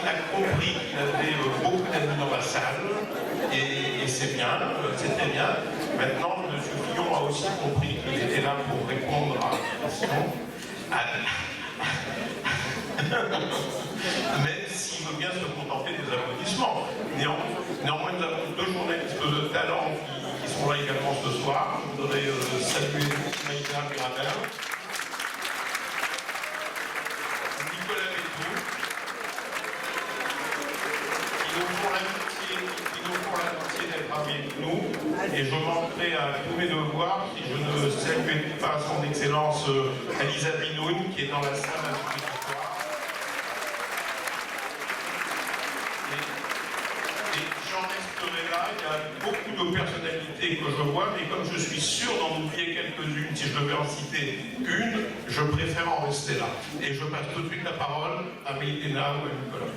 a compris qu'il avait beaucoup d'amis dans la salle, et c'est bien, c'est très bien. Maintenant, M. Fillon a aussi compris qu'il était là pour répondre à la question. Même s'il veut bien se contenter des applaudissements. Néanmoins, nous avons deux journalistes de talent qui sont là également ce soir. Je voudrais saluer Maïda Gradin, Nicolas Bétou, qui nous font l'amitié d'être avec nous. Et je manquerai à tous mes devoirs si je ne saluais pas son excellence Alisa Binoun, qui est dans la salle à tous les soirs. Et j'en resterai là. Il y a beaucoup de personnalités que je vois, mais comme je suis sûr d'en oublier quelques-unes, si je devais en citer une, je préfère en rester là. Et je passe tout de suite la parole à Maïdena ou à Nicolas.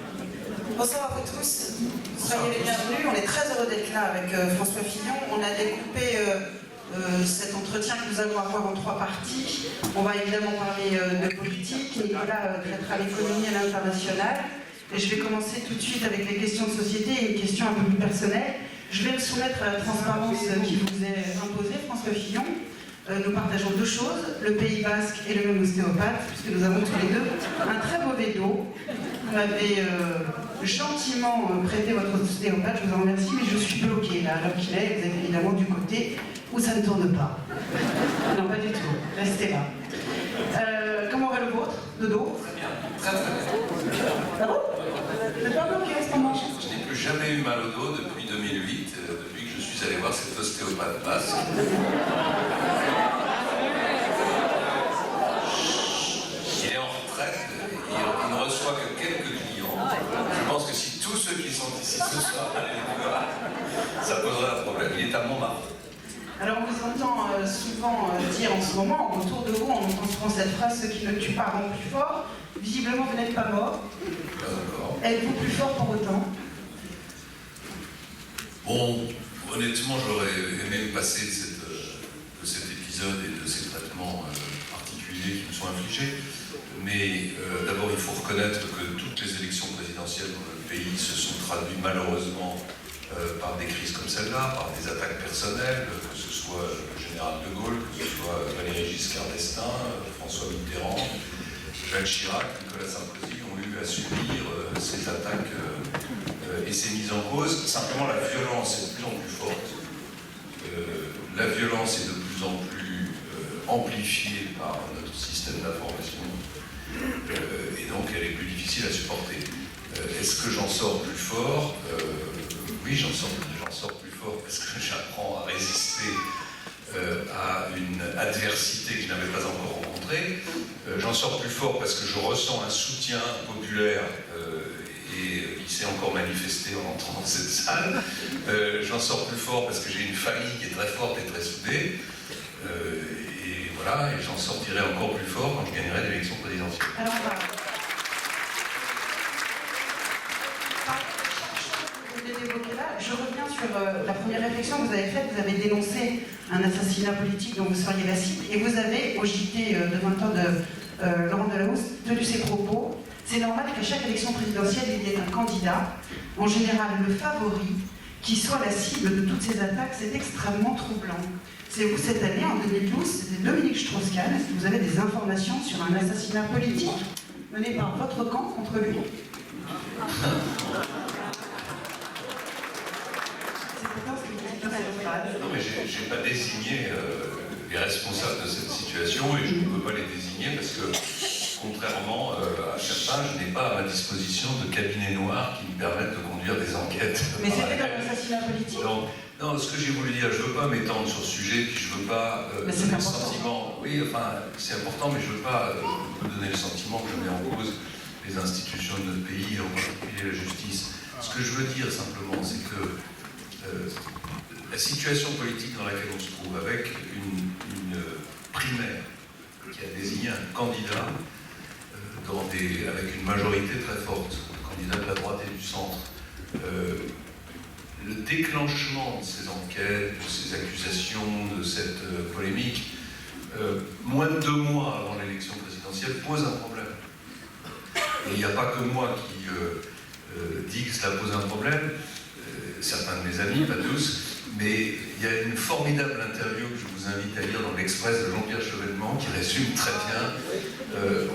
Bonsoir à vous tous, soyez les bienvenus, on est très heureux d'être là avec François Fillon. On a découpé cet entretien que nous allons avoir en 3 parties. On va évidemment parler de politique, Nicolas traitera l'économie à l'international. Et je vais commencer tout de suite avec les questions de société et une question un peu plus personnelle. Je vais me soumettre à la transparence qui vous est imposée, François Fillon. Nous partageons 2 choses, le Pays Basque et le même ostéopathe, puisque nous avons tous les deux un très mauvais dos. Vous m'avez gentiment prêté votre ostéopathe, je vous en remercie, mais je suis bloquée là, alors qu'il est, vous êtes évidemment du côté où ça ne tourne pas. Non, pas du tout, restez là. Comment va le vôtre, de dos? Très bien, très bien. Ah bon? Vous n'êtes pas bloqué en ce moment? Je n'ai plus jamais eu mal au dos depuis 2008, depuis que je suis allé voir cet ostéopathe basque. Il est en retraite, il ne reçoit que quelques clients. Je pense que si tous ceux qui sont ici ce soir allaient le voir, ça poserait un problème. Il est à Montmartre. Alors on vous entend souvent dire en ce moment, autour de vous, on entend souvent cette phrase, ceux qui ne tuent pas rendent plus fort. Visiblement, vous n'êtes pas mort. Êtes-vous plus fort pour autant? Bon, honnêtement, j'aurais aimé me passer de cet épisode et de ces traitements particuliers qui me sont infligés. Mais d'abord, il faut reconnaître que toutes les élections présidentielles dans le pays se sont traduites malheureusement par des crises comme celle-là, par des attaques personnelles, que ce soit le général de Gaulle, que ce soit Valéry Giscard d'Estaing, François Mitterrand, Jacques Chirac, Nicolas Sarkozy ont eu à subir ces attaques et ces mises en cause. Simplement, la violence est de plus en plus forte. La violence est de plus en plus amplifiée par notre système d'information et donc elle est plus difficile à supporter. Est-ce que j'en sors plus fort? Oui, j'en sors plus fort parce que j'apprends à résister à une adversité que je n'avais pas encore rencontrée. J'en sors plus fort parce que je ressens un soutien populaire et il s'est encore manifesté en entrant dans cette salle. J'en sors plus fort parce que j'ai une famille qui est très forte et très soudée. Et voilà, et j'en sortirai encore plus fort quand je gagnerai l'élection présidentielle. Alors, je reviens sur la première réflexion que vous avez faite. Vous avez dénoncé un assassinat politique dont vous seriez la cible et vous avez, au JT de 20 ans de Laurent Delahousse, tenu ces propos. C'est normal qu'à chaque élection présidentielle, il y ait un candidat, en général le favori, qui soit la cible de toutes ces attaques. C'est extrêmement troublant. C'est vous, cette année, en 2012, c'était Dominique Strauss-Kahn. Est-ce que vous avez des informations sur un assassinat politique mené par votre camp contre lui? Non, mais je n'ai pas désigné les responsables de cette situation et je ne peux pas les désigner parce que, contrairement à certains, je n'ai pas à ma disposition de cabinet noir qui me permettent de conduire des enquêtes. Mais c'était un assassinat politique? Non, ce que j'ai voulu dire, je ne veux pas m'étendre sur ce sujet, puis je ne veux pas donner le sentiment. Oui, enfin, c'est important, mais je ne veux pas me donner le sentiment que je mets en cause les institutions de notre pays, en particulier la justice. Ce que je veux dire simplement, c'est que la situation politique dans laquelle on se trouve, avec une primaire qui a désigné un candidat avec une majorité très forte, un candidat de la droite et du centre, le déclenchement de ces enquêtes, de ces accusations, de cette polémique, moins de 2 mois avant l'élection présidentielle, pose un problème. Et il n'y a pas que moi qui dit que cela pose un problème. Certains de mes amis, pas tous, mais il y a une formidable interview que je vous invite à lire dans l'Express de Jean-Pierre Chevènement qui résume très bien,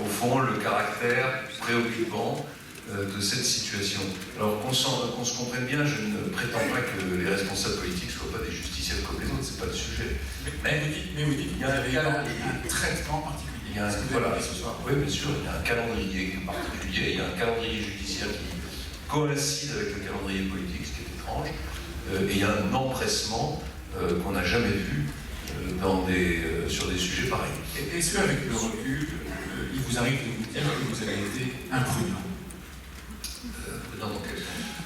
au fond, le caractère préoccupant de cette situation. Alors qu'on se comprenne bien, je ne prétends pas que les responsables politiques ne soient pas des justiciables comme les autres, c'est pas le sujet. Mais vous dites qu'il y a un traitement particulier. Il y a oui, bien sûr, il y a un calendrier particulier, il y a un calendrier judiciaire qui coïncide avec le calendrier politique, ce qui est étrange, et il y a un empressement qu'on n'a jamais vu sur des sujets pareils. Est-ce qu'avec le recul, il vous arrive de vous dire que vous avez été imprudent?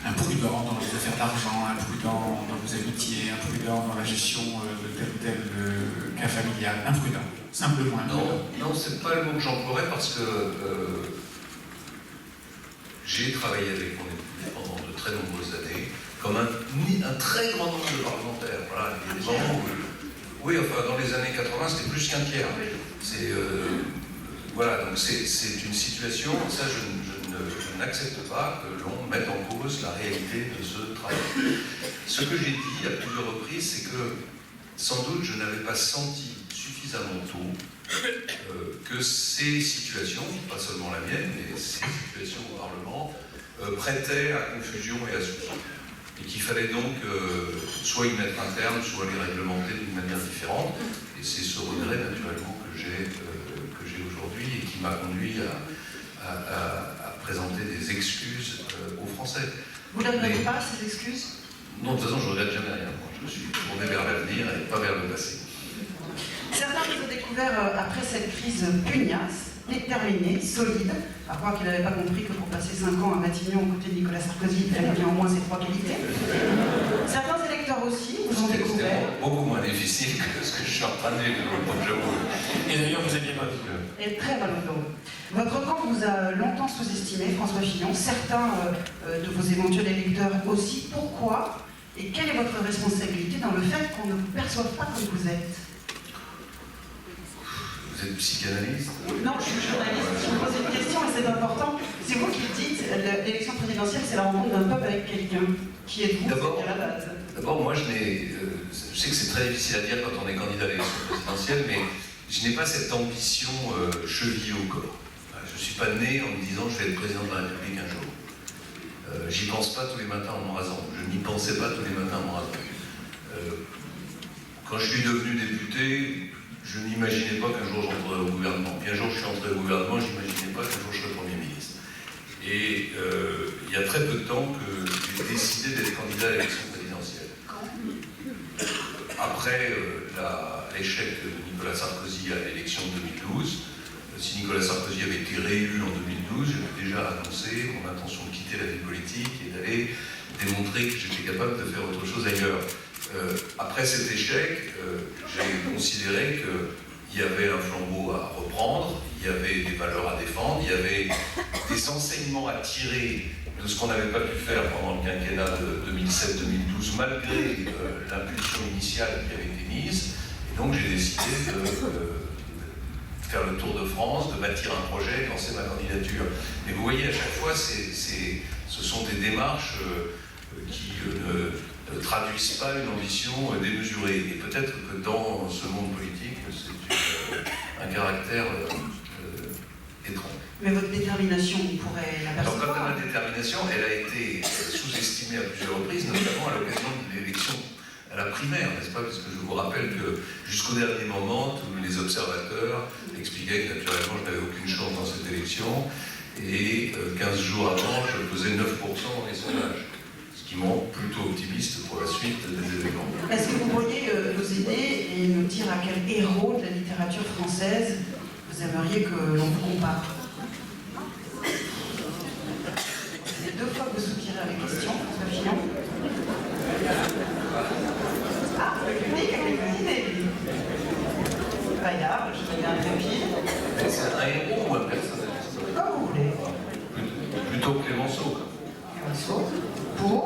Imprudent dans les affaires d'argent, imprudent dans vos amitiés, imprudent dans la gestion de tel ou tel cas familial, imprudent, simplement imprudent. Non, c'est pas le mot que j'emploierais parce que j'ai travaillé avec mon épouse pendant de très nombreuses années, comme un très grand nombre de parlementaires. Voilà, il y a des moments où, oui, enfin, dans les années 80, c'était plus qu'un tiers. Voilà, donc c'est une situation, ça je n'accepte pas que l'on mette en cause la réalité de ce travail. Ce que j'ai dit à plusieurs reprises, c'est que sans doute je n'avais pas senti suffisamment tôt que ces situations, pas seulement la mienne, mais ces situations au Parlement, prêtaient à confusion et à soupçon. Et qu'il fallait donc soit y mettre un terme, soit les réglementer d'une manière différente. Et c'est ce regret naturellement que j'ai aujourd'hui et qui m'a conduit à présenter des excuses aux Français. Vous ne regrettez pas ces excuses? Non, de toute façon, je ne regrette jamais rien. Moi, je me suis tourné vers l'avenir et pas vers le passé. Certains vous ont découvert après cette crise pugnace, déterminée, solide, à croire qu'il n'avait pas compris que pour passer 5 ans à Matignon aux côtés de Nicolas Sarkozy, il fallait bien au moins ces 3 qualités. Certains électeurs aussi vous ont découvert. C'était beaucoup moins difficile que ce que je suis en train de dire, j'avoue. Et d'ailleurs, vous aviez pas Et très valorisant. Votre camp vous a longtemps sous-estimé, François Fillon, certains de vos éventuels électeurs aussi. Pourquoi? Et quelle est votre responsabilité dans le fait qu'on ne vous perçoive pas comme vous êtes? Vous êtes psychanalyste? Non, je suis journaliste, je vous pose une question et c'est important. C'est vous qui le dites, l'élection présidentielle, c'est la rencontre d'un peuple avec quelqu'un. Qui êtes-vous? C'est à la base. D'abord, moi, je sais que c'est très difficile à dire quand on est candidat à l'élection présidentielle, mais je n'ai pas cette ambition chevillée au corps. Je ne suis pas né en me disant je vais être président de la République un jour. J'y pense pas tous les matins en me rasant. Je n'y pensais pas tous les matins en me rasant. Quand je suis devenu député, je n'imaginais pas qu'un jour j'entrerais au gouvernement. Puis un jour je suis entré au gouvernement, je n'imaginais pas qu'un jour je serais Premier ministre. Et il y a très peu de temps que j'ai décidé d'être candidat à l'élection présidentielle. Après l'échec de Nicolas Sarkozy à l'élection de 2012, si Nicolas Sarkozy avait été réélu en 2012, j'avais déjà annoncé mon intention de quitter la vie politique et d'aller démontrer que j'étais capable de faire autre chose ailleurs. Après cet échec, j'ai considéré qu'il y avait un flambeau à reprendre, il y avait des valeurs à défendre, il y avait des enseignements à tirer de ce qu'on n'avait pas pu faire pendant le quinquennat de 2007-2012, malgré l'impulsion initiale qui avait été mise. Et donc j'ai décidé de faire le tour de France, de bâtir un projet, de lancer ma candidature. Mais vous voyez, à chaque fois, ce sont des démarches qui ne traduisent pas une ambition démesurée. Et peut-être que dans ce monde politique, c'est un caractère étrange. Mais votre détermination, on pourrait l'apercevoir. Alors, quant à ma détermination, elle a été sous-estimée à plusieurs reprises, notamment à l'occasion de l'élection à la primaire, n'est-ce pas? Parce que je vous rappelle que jusqu'au dernier moment, tous les observateurs expliquaient que naturellement je n'avais aucune chance dans cette élection, et 15 jours avant, je faisais 9% dans les sondages, ce qui me rend plutôt optimiste pour la suite des événements. Est-ce que vous pourriez nous aider et nous dire à quel héros de la littérature française vous aimeriez que l'on vous compare? C'est 2 fois que vous soutirez à la question, François Fillon. Ah, le public a quelques idées, lui. Bayard, je connais un Intrépide. C'est un héros ou un personnage? Comme vous voulez. Plutôt Clémenceau. Clémenceau. Pour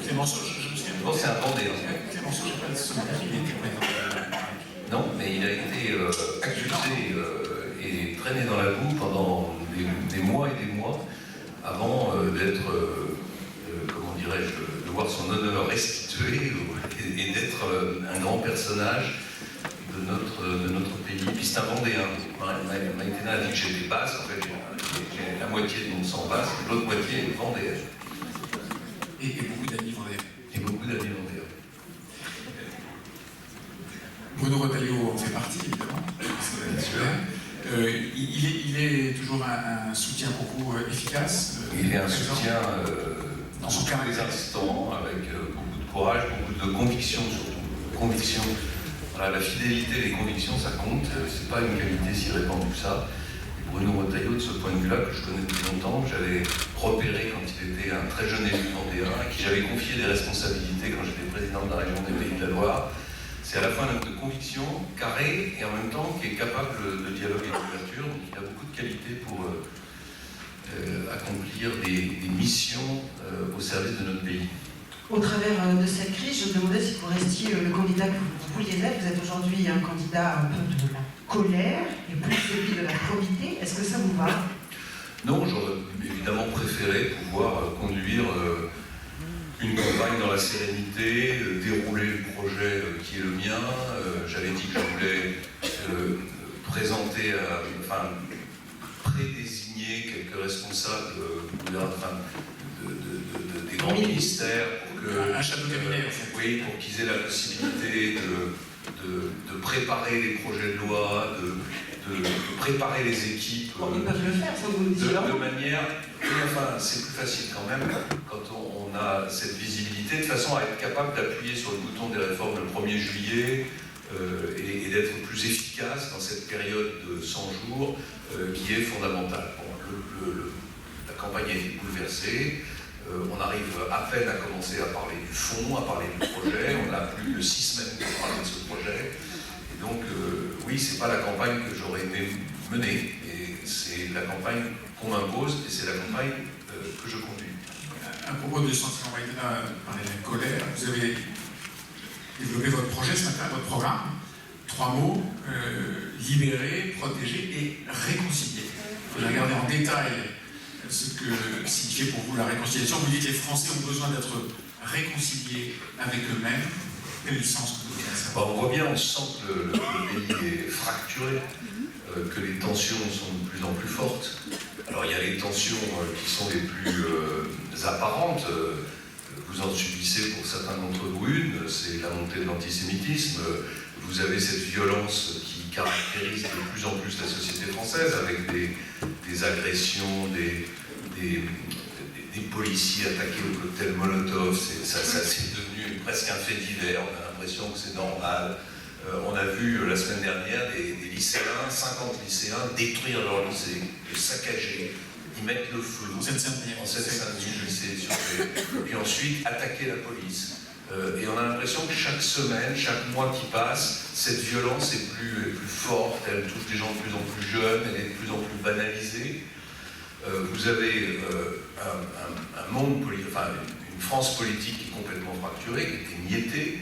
Clémenceau, je me souviens. Bon, c'est un Vendéen. Clémenceau, je n'ai pas le souvenir qu'il était président. Non, mais il a été accusé et traîné dans la boue pendant des mois et des mois avant d'être, comment dirais-je, de voir son honneur restitué et d'être un grand personnage de notre pays. Puis c'est un Vendéen. Maïtena a dit que j'étais basque, en fait j'ai la moitié de mon sang basque, l'autre moitié est vendéenne. Et beaucoup d'amis vendéens. Et beaucoup d'amis vendéens. Bruno Retailleau en fait partie, évidemment. Il est toujours un soutien beaucoup efficace. Il est un soutien dans tous les instants, avec beaucoup de courage, beaucoup de conviction surtout. Conviction. Voilà, la fidélité, les convictions, ça compte. C'est pas une qualité si répandue que ça. Et Bruno Retailleau, de ce point de vue-là, que je connais depuis longtemps, que j'avais repéré quand il était un très jeune élu vendéen, à qui j'avais confié des responsabilités quand j'étais président de la région des Pays de la Loire. C'est à la fois un homme de conviction, carré, et en même temps qui est capable de dialogue et d'ouverture. Donc il a beaucoup de qualités pour accomplir des missions au service de notre pays. Au travers de cette crise, je me demandais si vous restiez le candidat que vous vouliez être. Vous êtes aujourd'hui un candidat un peu de la colère et plus celui de la probité. Est-ce que ça vous va? Non, j'aurais évidemment préféré pouvoir conduire une campagne dans la sérénité, dérouler le projet qui est le mien. J'avais dit que je voulais présenter, prédésigner quelques responsables des grands ministères pour que, un chef de cabinet, en fait. Oui, pour qu'ils aient la possibilité de préparer les projets de loi, de préparer les équipes. Ils peuvent le faire, ça vous le dites. De manière, c'est plus facile quand même quand on a cette visibilité, de façon à être capable d'appuyer sur le bouton des réformes le 1er juillet et d'être plus efficace dans cette période de 100 jours qui est fondamentale. Bon, la campagne a été bouleversée. On arrive à peine à commencer à parler du fond, à parler du projet. On a plus de 6 semaines pour parler de ce projet. Et donc, oui, c'est pas la campagne que j'aurais aimé mener. Et c'est la campagne qu'on m'impose et c'est la campagne que je conduis. À propos du sentiment Maïtena, parler de la colère, vous avez développé votre projet ce matin, votre programme. 3 mots, libérer, protéger et réconcilier. Vous regardez en détail ce que signifie pour vous la réconciliation. Vous dites que les Français ont besoin d'être réconciliés avec eux-mêmes. Quel est le sens que vous donnez à ça? On voit bien, on sent que le pays est fracturé, que les tensions sont de plus en plus fortes. Alors il y a les tensions qui sont les plus apparentes. Vous en subissez pour certains d'entre vous une, c'est la montée de l'antisémitisme. Vous avez cette violence qui caractérise de plus en plus la société française, avec des agressions, des policiers attaqués au cocktail Molotov. Ça c'est devenu presque un fait divers. On a l'impression que c'est normal. On a vu la semaine dernière des lycéens, 50 lycéens, détruire leur lycée, le saccager, y mettre le feu. En Seine-Saint-Denis, le lycée surpris. Et puis ensuite attaquer la police. Et on a l'impression que chaque semaine, chaque mois qui passe, cette violence est plus forte, elle touche des gens de plus en plus jeunes, elle est de plus en plus banalisée. Vous avez un monde politique, une France politique qui est complètement fracturée, qui était miettée,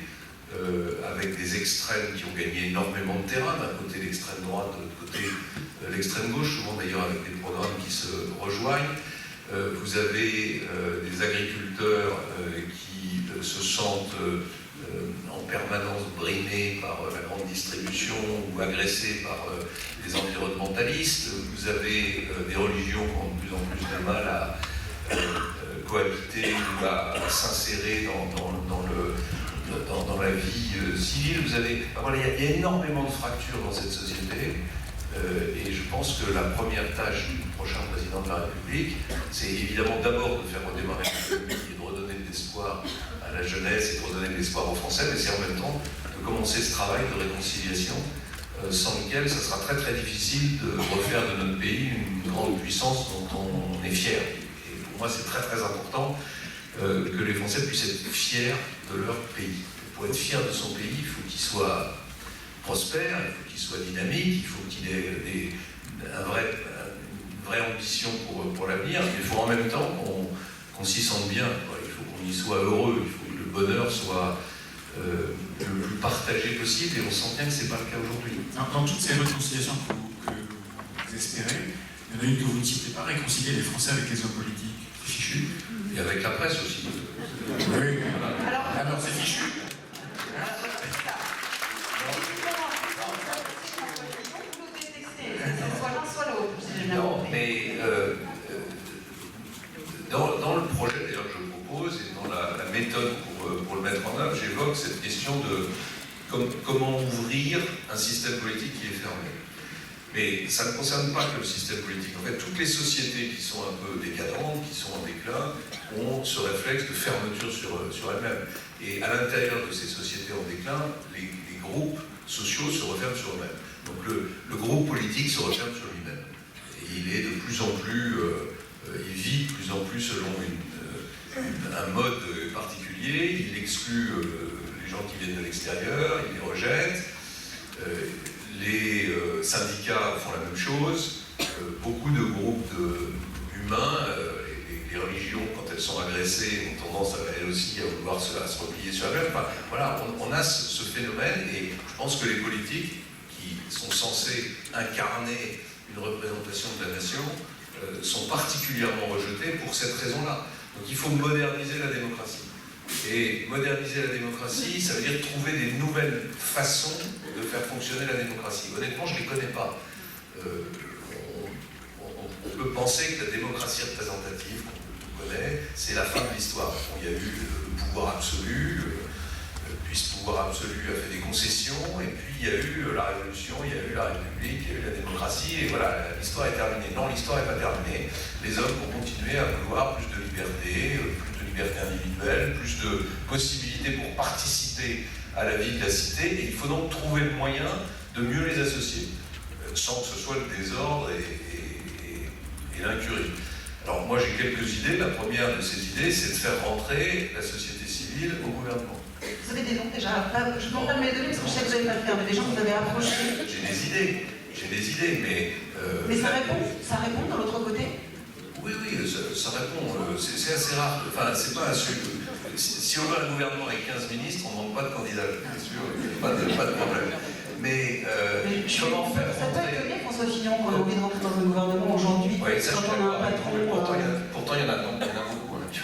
avec des extrêmes qui ont gagné énormément de terrain, d'un côté l'extrême droite, de l'autre côté l'extrême gauche, souvent d'ailleurs avec des programmes qui se rejoignent. Vous avez des agriculteurs qui se sentent en permanence brimés par la grande distribution ou agressés par les environnementalistes. Vous avez des religions qui ont de plus en plus de mal à cohabiter ou à s'insérer dans la vie civile. Il y a énormément de fractures dans cette société. Et je pense que la première tâche du prochain président de la République, c'est évidemment d'abord de faire redémarrer l'économie et de redonner de l'espoir à la jeunesse et de redonner de l'espoir aux Français, mais c'est en même temps de commencer ce travail de réconciliation sans lequel ça sera très très difficile de refaire de notre pays une grande puissance dont on est fier. Et pour moi, c'est très très important que les Français puissent être fiers de leur pays. Pour être fier de son pays, il faut qu'il soit prospère, il faut qu'il soit dynamique, il faut qu'il ait une vraie ambition pour l'avenir, mais il faut en même temps qu'on s'y sente bien. Il faut qu'on y soit heureux, il faut que le bonheur soit le plus partagé possible, et on sent bien que ce n'est pas le cas aujourd'hui. Dans toutes ces réconciliations que vous espérez, il y en a une que vous ne citez pas, réconcilier les Français avec les hommes politiques. fichu. Et avec la presse aussi. Oui, voilà. Alors c'est fichu. Non, mais dans le projet d'ailleurs que je propose et dans la méthode pour le mettre en œuvre, j'évoque cette question de comment ouvrir un système politique qui est fermé. Mais ça ne concerne pas que le système politique. En fait, toutes les sociétés qui sont un peu décadentes, qui sont en déclin, ont ce réflexe de fermeture sur elles-mêmes. Et à l'intérieur de ces sociétés en déclin, les groupes sociaux se referment sur eux-mêmes. Donc le groupe politique se referme sur lui-même. Et il est de plus en plus, il vit de plus en plus selon un mode particulier, il exclut les gens qui viennent de l'extérieur, il les rejette. Les syndicats font la même chose, beaucoup de groupes humains, les religions, quand elles sont agressées, ont tendance elles aussi à vouloir se replier sur elles-mêmes. Enfin, voilà, on a ce phénomène, et je pense que les politiques, qui sont censés incarner une représentation de la nation, sont particulièrement rejetés pour cette raison-là. Donc il faut moderniser la démocratie. Et moderniser la démocratie, ça veut dire trouver des nouvelles façons de faire fonctionner la démocratie. Honnêtement, je ne les connais pas. On peut penser que la démocratie représentative, qu'on connaît, c'est la fin de l'histoire. Il y a eu le pouvoir absolu, puis ce pouvoir absolu a fait des concessions, et puis il y a eu la Révolution, il y a eu la République, il y a eu la démocratie, et voilà, l'histoire est terminée. Non, l'histoire n'est pas terminée. Les hommes vont continuer à vouloir plus de liberté, individuelle, plus de possibilités pour participer à la vie de la cité, et il faut donc trouver le moyen de mieux les associer, sans que ce soit le désordre et l'incurie. Alors moi j'ai quelques idées. La première de ces idées, c'est de faire rentrer la société civile au gouvernement. Vous avez des noms déjà? Je ne peux pas me les donner parce que je sais que vous n'avez pas le faire, mais des gens que vous avez approchés. J'ai des idées, mais... mais ça répond de l'autre côté? Oui, ça répond. C'est assez rare. Enfin, c'est pas si on veut un gouvernement avec 15 ministres, on ne demande pas de candidat, bien sûr, pas de problème. Mais comment faire ça peut étonner, François Fillon, qu'on a envie de rentrer dans un gouvernement aujourd'hui, oui, ça, quand on a un patron... Pourtant, il y en a beaucoup.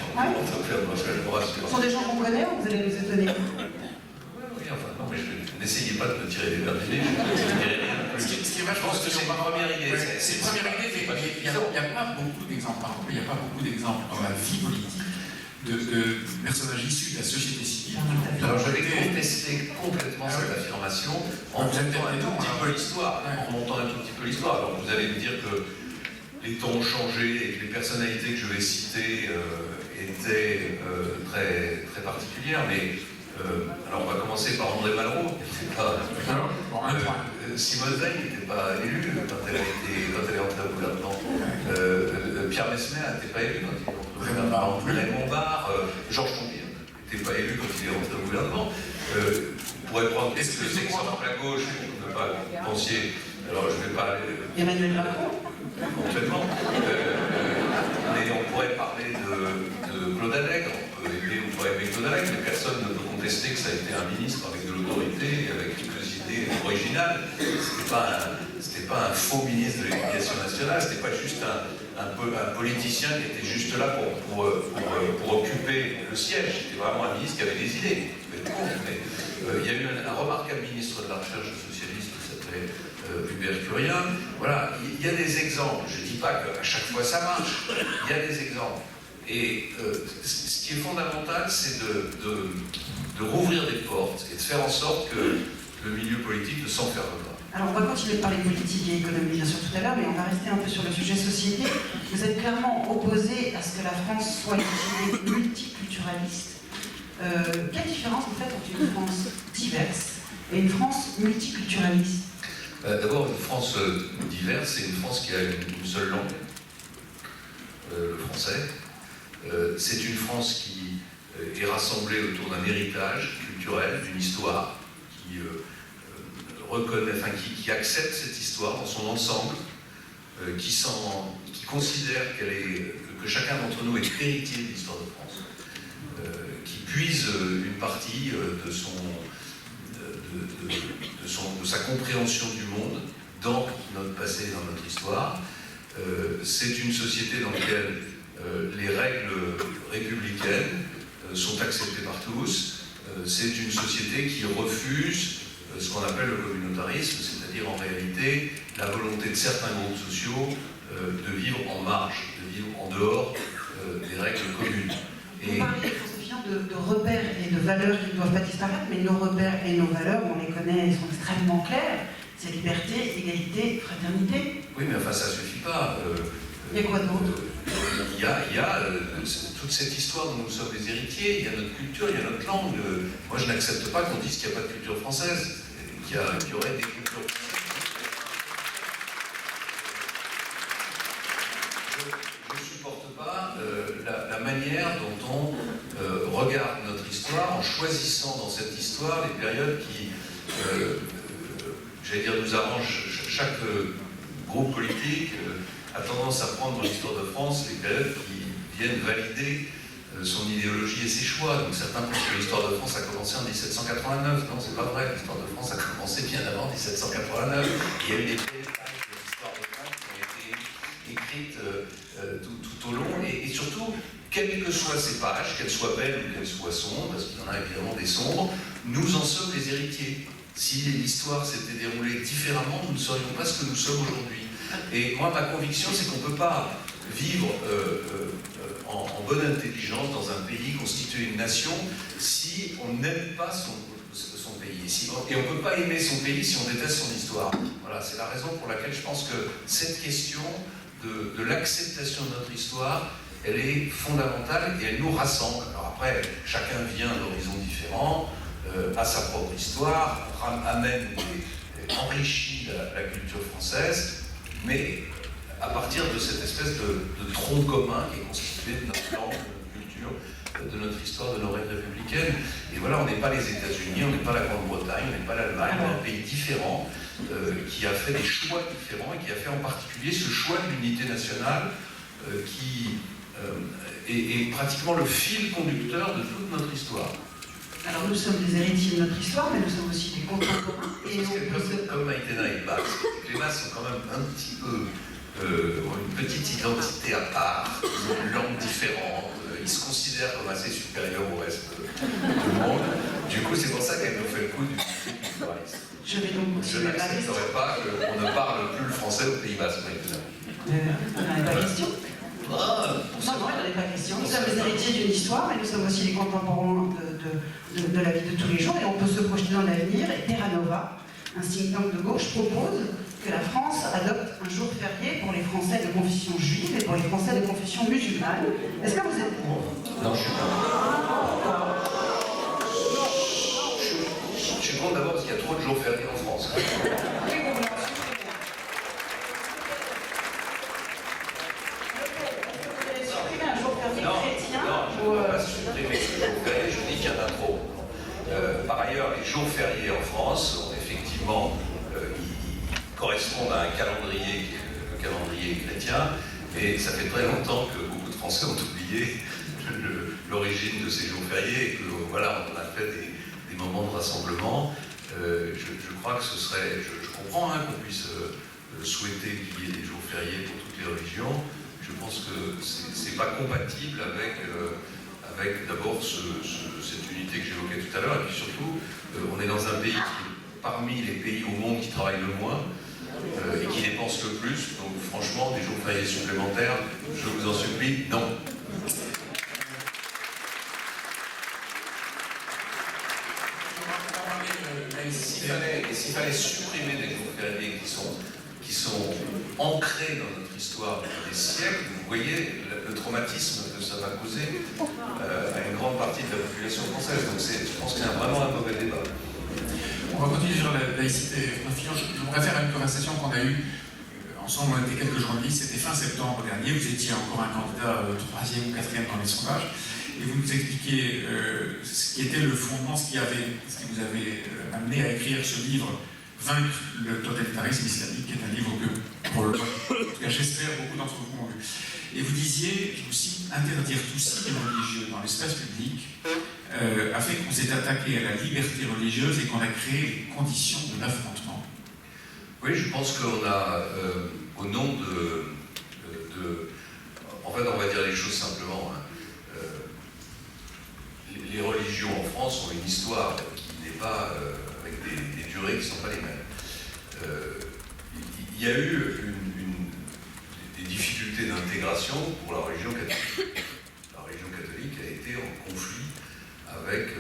Ce sont des gens qu'on connaît ou vous allez nous étonner? Oui, enfin, non, mais n'essayez pas de me tirer des verres du nez, je ne dirai rien. Ce qui est vachement, c'est ma première idée. C'est une première idée, mais il n'y a pas beaucoup d'exemples. Par contre, il n'y a pas beaucoup d'exemples dans la vie politique de personnages issus de la société civile. Alors je vais contester complètement cette affirmation en remontant un tout petit peu l'histoire. Alors vous allez me dire que les temps ont changé et que les personnalités que je vais citer étaient très, très particulières, mais alors on va commencer par André Malraux. Simone Veil n'était pas élue quand elle est entrée au gouvernement. Pierre Messmer n'était pas élu quand il est entré au gouvernement. Raymond Barre, Georges Tombier n'était pas élu quand il est entré au gouvernement. On pourrait prendre quelques exemples à gauche pour ne pas penser. Alors je ne vais pas aller. Emmanuel Macron. Complètement. Mais on pourrait parler de Claude Allègre. On pourrait aimer Claude Allègre, mais personne ne peut contester que ça a été un ministre avec de l'autorité, avec quelques idées originales. C'était pas un faux ministre de l'Éducation nationale, c'était pas juste un politicien qui était juste là pour occuper le siège. C'était vraiment un ministre qui avait des idées. Il y a eu un remarquable ministre de la Recherche socialiste qui s'appelait Hubert Curien. Voilà, il y a des exemples. Je ne dis pas qu'à chaque fois ça marche. Il y a des exemples. Et ce qui est fondamental, c'est de rouvrir des portes et de faire en sorte que le milieu politique ne s'enferme pas. Alors on va continuer de parler politique et économie bien sûr tout à l'heure, mais on va rester un peu sur le sujet société. Vous êtes clairement opposé à ce que la France soit une société multiculturaliste. Quelle différence en fait entre une France diverse et une France multiculturaliste? D'abord, une France diverse, c'est une France qui a une seule langue, le français. C'est une France qui est rassemblée autour d'un héritage culturel, d'une histoire, qui reconnaît, enfin qui accepte cette histoire dans son ensemble, qui considère que chacun d'entre nous est héritier de l'histoire de France, qui puise une partie de sa compréhension du monde dans notre passé et dans notre histoire. C'est une société dans laquelle les règles sont acceptés par tous. C'est une société qui refuse ce qu'on appelle le communautarisme, c'est-à-dire en réalité la volonté de certains groupes sociaux de vivre en marge, de vivre en dehors des règles communes. Vous parlez, François Fillon, de repères et de valeurs qui ne doivent pas disparaître, mais nos repères et nos valeurs, on les connaît, elles sont extrêmement claires. C'est liberté, égalité, fraternité. Oui, mais enfin, ça ne suffit pas. Il y a quoi d'autre? Il y a toute cette histoire dont nous sommes les héritiers, il y a notre culture, il y a notre langue. Moi, je n'accepte pas qu'on dise qu'il n'y a pas de culture française, qu'il y aurait des cultures françaises. Je ne supporte pas la manière dont on regarde notre histoire en choisissant dans cette histoire les périodes qui, j'allais dire, nous arrangent. Chaque groupe politique a tendance à prendre dans l'histoire de France les périodes qui viennent valider son idéologie et ses choix. Donc certains pensent que l'histoire de France a commencé en 1789. Non, c'est pas vrai. L'histoire de France a commencé bien avant 1789. Il y a eu des pages de l'histoire de France qui ont été écrites tout au long. Et surtout, quelles que soient ces pages, qu'elles soient belles ou qu'elles soient sombres, parce qu'il y en a évidemment des sombres, nous en sommes les héritiers. Si l'histoire s'était déroulée différemment, nous ne serions pas ce que nous sommes aujourd'hui. Et moi, ma conviction, c'est qu'on ne peut pas vivre en bonne intelligence dans un pays, constituer une nation, si on n'aime pas son pays. Et on ne peut pas aimer son pays si on déteste son histoire. Voilà, c'est la raison pour laquelle je pense que cette question de l'acceptation de notre histoire, elle est fondamentale et elle nous rassemble. Alors après, chacun vient d'horizons différents, a sa propre histoire, amène et enrichit la culture française, mais à partir de cette espèce de tronc commun qui est constitué de notre langue, de notre culture, de notre histoire, de nos règles républicaines. Et voilà, on n'est pas les États-Unis, on n'est pas la Grande-Bretagne, on n'est pas l'Allemagne, on est un pays différent qui a fait des choix différents et qui a fait en particulier ce choix de l'unité nationale qui est pratiquement le fil conducteur de toute notre histoire. Alors nous sommes des héritiers de notre histoire, mais nous sommes aussi des contemporains. Et parce que comme Maïtena est basse, les Basques sont quand même un petit peu ont une petite identité à part, ils ont une langue différente, ils se considèrent comme assez supérieurs au reste du monde. Du coup, c'est pour ça qu'elle nous fait le coup du pluralisme. Je n'accepterai pas qu'on ne parle plus le français au Pays Basque, Maïtena. On n'en avait pas question. Non, il n'en est pas question. Nous sommes les héritiers d'une histoire, mais nous sommes aussi les contemporains de la vie de tous les jours, et on peut se projeter dans l'avenir. Et Terra Nova, un think tank de gauche, propose que la France adopte un jour férié pour les Français de confession juive et pour les Français de confession musulmane. Est-ce que vous êtes pour? Non, je suis pas. Je suis contre d'abord parce qu'il y a trop de jours fériés en France. On ne va pas supprimer les jours fériés, je dis qu'il y en a trop. Par ailleurs, les jours fériés en France, effectivement, ils correspondent à un calendrier qui est le calendrier chrétien, et ça fait très longtemps que beaucoup de Français ont oublié l'origine de ces jours fériés, et que voilà, on a fait des moments de rassemblement. Je crois que ce serait... Je comprends qu'on puisse souhaiter qu'il y ait des jours fériés pour toutes les religions. Je pense que ce n'est pas compatible avec d'abord cette unité que j'évoquais tout à l'heure, et puis surtout, on est dans un pays qui est parmi les pays au monde qui travaillent le moins et qui dépensent le plus, donc franchement, des jours fériés supplémentaires, je vous en supplie, non. S'il fallait supprimer des jours fériés qui sont ancrés dans notre histoire depuis des siècles, vous voyez le traumatisme que ça va causer à une grande partie de la population française. Donc je pense que c'est vraiment un mauvais débat. On va continuer sur la laïcité. Je me réfère à une conversation qu'on a eue ensemble, on était quelques journalistes, c'était fin septembre dernier, vous étiez encore un candidat 3e ou 4e dans les sondages, et vous nous expliquiez ce qui était le fondement, ce qui vous avait amené à écrire ce livre, Vaincre le totalitarisme islamique, qui est un livre que, pour le en tout cas j'espère, beaucoup d'entre vous ont lu. Et vous disiez, je vous cite, interdire tout signe religieux dans l'espace public a fait qu'on s'est attaqué à la liberté religieuse et qu'on a créé les conditions de l'affrontement. Oui, je pense qu'on a, au nom en fait, on va dire les choses simplement. les religions en France ont une histoire qui n'est pas avec des durées qui ne sont pas les mêmes. Il y a eu des difficultés d'intégration pour la religion catholique. La religion catholique a été en conflit avec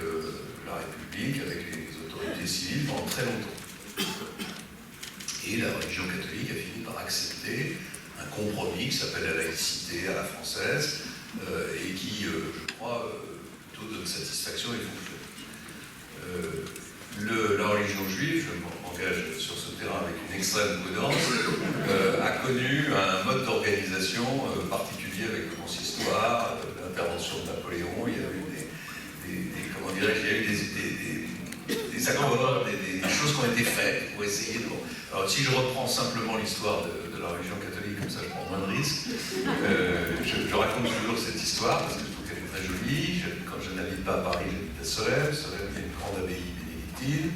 la République, avec les autorités civiles pendant très longtemps. Et la religion catholique a fini par accepter un compromis qui s'appelle la laïcité à la française et qui, je crois, plutôt donne satisfaction et fonctionne. La religion juive, je m'engage sur ce terrain avec une extrême prudence, a connu un mode d'organisation particulier avec le consistoire, l'intervention de Napoléon. Il y a eu comment dirais-je, il y a eu des accords, des choses qui ont été faites pour essayer de... Alors si je reprends simplement l'histoire de la religion catholique, comme ça je prends moins de risques, je raconte toujours cette histoire parce que je trouve qu'elle est très jolie. Quand je n'habite pas à Paris, j'habite à Solesmes. Solesmes, il y a une grande abbaye bénédictine.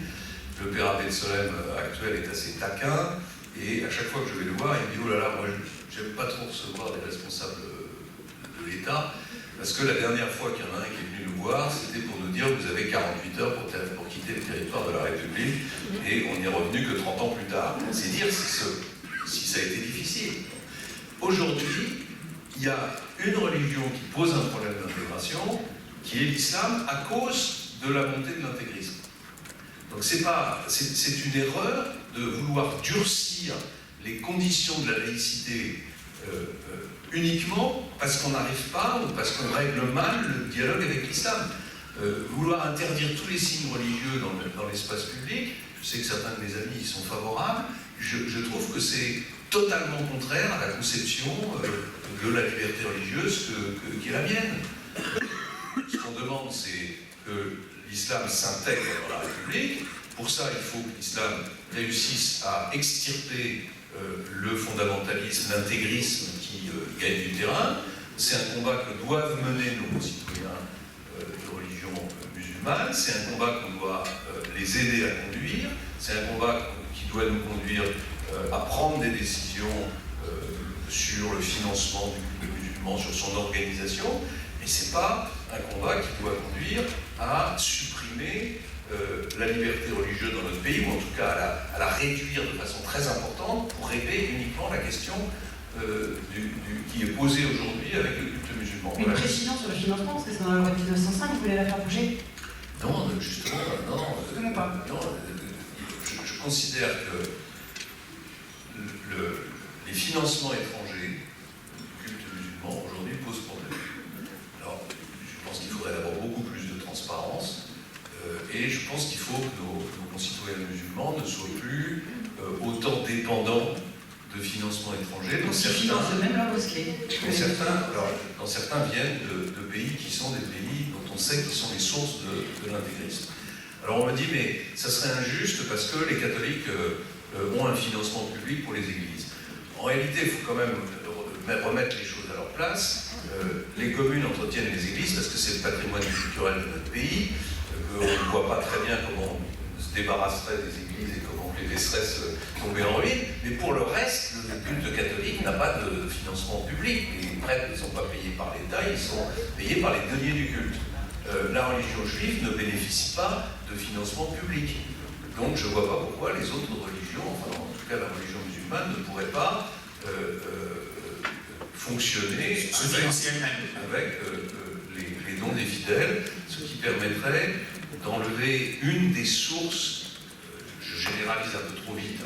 Le père abbé de Solesmes actuel est assez taquin. Et à chaque fois que je vais le voir, il me dit « Oh là là, moi j'aime pas trop recevoir des responsables de l'État. » Parce que la dernière fois qu'il y en a un qui est venu nous voir, c'était pour nous dire « Vous avez 48 heures pour quitter le territoire de la République. » Et on n'y est revenu que 30 ans plus tard. C'est dire si ça a été difficile. Aujourd'hui, il y a une religion qui pose un problème d'intégration, qui est l'islam, à cause de la montée de l'intégrisme. Donc c'est une erreur de vouloir durcir les conditions de la laïcité uniquement parce qu'on n'arrive pas ou parce qu'on règle mal le dialogue avec l'islam. Vouloir interdire tous les signes religieux dans l'espace public, je sais que certains de mes amis y sont favorables, je trouve que c'est totalement contraire à la conception de la liberté religieuse qui est la mienne. Ce qu'on demande, c'est que l'islam s'intègre dans la République. Pour ça, il faut que l'islam réussisse à extirper le fondamentalisme, l'intégrisme qui gagne du terrain. C'est un combat que doivent mener nos concitoyens de religion musulmane. C'est un combat qu'on doit les aider à conduire. C'est un combat qui doit nous conduire à prendre des décisions sur le financement du musulman, sur son organisation. Mais ce n'est pas un combat qui doit conduire à supprimer la liberté religieuse dans notre pays, ou en tout cas à la réduire de façon très importante pour régler uniquement la question qui est posée aujourd'hui avec le culte musulman. Une précision sur le financement, parce que c'est dans la loi de 1905, vous voulez la faire bouger? Non, justement, non. Pas. Non, je considère que les financements étrangers du culte musulman aujourd'hui posent problème. Alors, je pense qu'il faudrait d'abord beaucoup plus de transparence. Et je pense qu'il faut que nos concitoyens musulmans ne soient plus autant dépendants de financements étrangers. Donc ils financent eux-mêmes leur mosquée. Dans certains viennent de pays qui sont des pays dont on sait qu'ils sont les sources de l'intégrisme. Alors on me dit, mais ça serait injuste parce que les catholiques ont un financement public pour les églises. En réalité, il faut quand même remettre les choses à leur place. Les communes entretiennent les églises parce que c'est le patrimoine culturel de notre pays. On ne voit pas très bien comment on se débarrasserait des églises et comment on les laisserait tomber en ruine, mais pour le reste, le culte catholique n'a pas de financement public. Les prêtres ne sont pas payés par l'État, ils sont payés par les deniers du culte. La religion juive ne bénéficie pas de financement public. Donc je ne vois pas pourquoi les autres religions, enfin en tout cas la religion musulmane, ne pourrait pas fonctionner avec les dons des fidèles, ce qui permettrait d'enlever une des sources, je généralise un peu trop vite,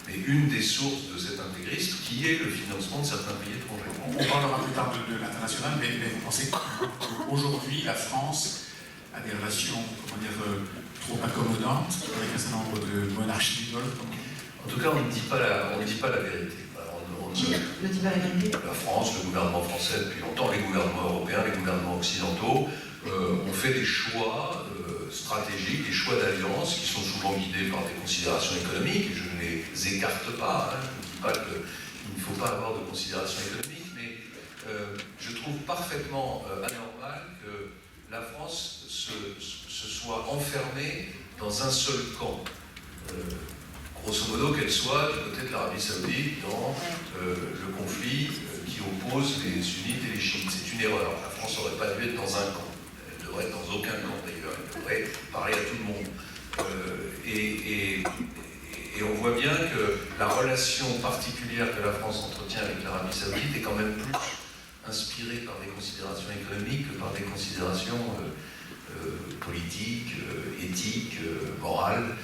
mais une des sources de cet intégrisme qui est le financement de certains pays étrangers. On parlera plus tard de l'international, mais vous pensez qu'aujourd'hui la France a des relations, trop accommodantes avec un certain nombre de monarchies du Golfe? En tout cas, on ne dit pas la vérité. Qui ne dit pas la vérité? La France, le gouvernement français depuis longtemps, les gouvernements européens, les gouvernements occidentaux ont fait des choix stratégiques, des choix d'alliance qui sont souvent guidés par des considérations économiques. Je ne les écarte pas. Je ne dis pas qu'il ne faut pas avoir de considérations économiques, mais je trouve parfaitement anormal que la France se soit enfermée dans un seul camp. Grosso modo, qu'elle soit du côté de l'Arabie Saoudite dans le conflit qui oppose les sunnites et les chiites. C'est une erreur. La France n'aurait pas dû être dans un camp. devrait être dans aucun camp d'ailleurs, il devrait parler à tout le monde. Et on voit bien que la relation particulière que la France entretient avec l'Arabie Saoudite est quand même plus inspirée par des considérations économiques que par des considérations politiques, éthiques, morales,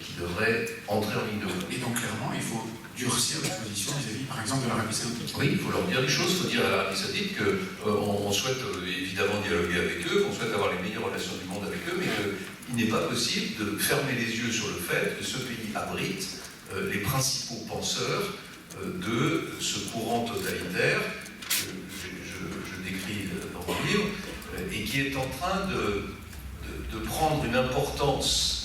qui devraient entrer en ligne de compte. Et donc clairement, il faut durcir la position vis-à-vis, par exemple, de l'Arabie Saoudite. Oui, il faut leur dire les choses, il faut dire à l'Arabie Saoudite qu'on souhaite évidemment dialoguer avec eux, qu'on souhaite avoir les meilleures relations du monde avec eux, mais qu'il n'est pas possible de fermer les yeux sur le fait que ce pays abrite les principaux penseurs de ce courant totalitaire que je décris dans mon livre, et qui est en train de prendre une importance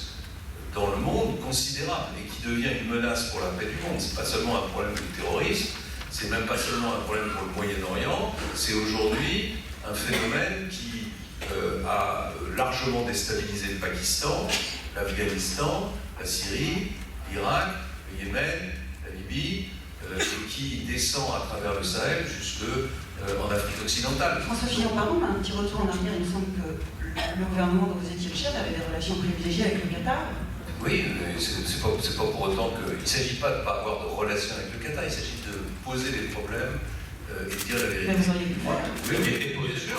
dans le monde considérable et qui devient une menace pour la paix du monde. Ce n'est pas seulement un problème de terrorisme, c'est même pas seulement un problème pour le Moyen-Orient, c'est aujourd'hui un phénomène qui a largement déstabilisé le Pakistan, l'Afghanistan, la Syrie, l'Irak, le Yémen, la Libye, et qui descend à travers le Sahel jusque en Afrique occidentale. François Fillon, pardon, un petit retour en arrière. Il me semble que le gouvernement dont vous étiez le chef avait des relations privilégiées avec le Qatar. Oui, mais c'est pas pour autant qu'il ne s'agit pas de ne pas avoir de relation avec le Qatar, il s'agit de poser des problèmes et de dire la vérité. Mais vous auriez pu faire. Oui,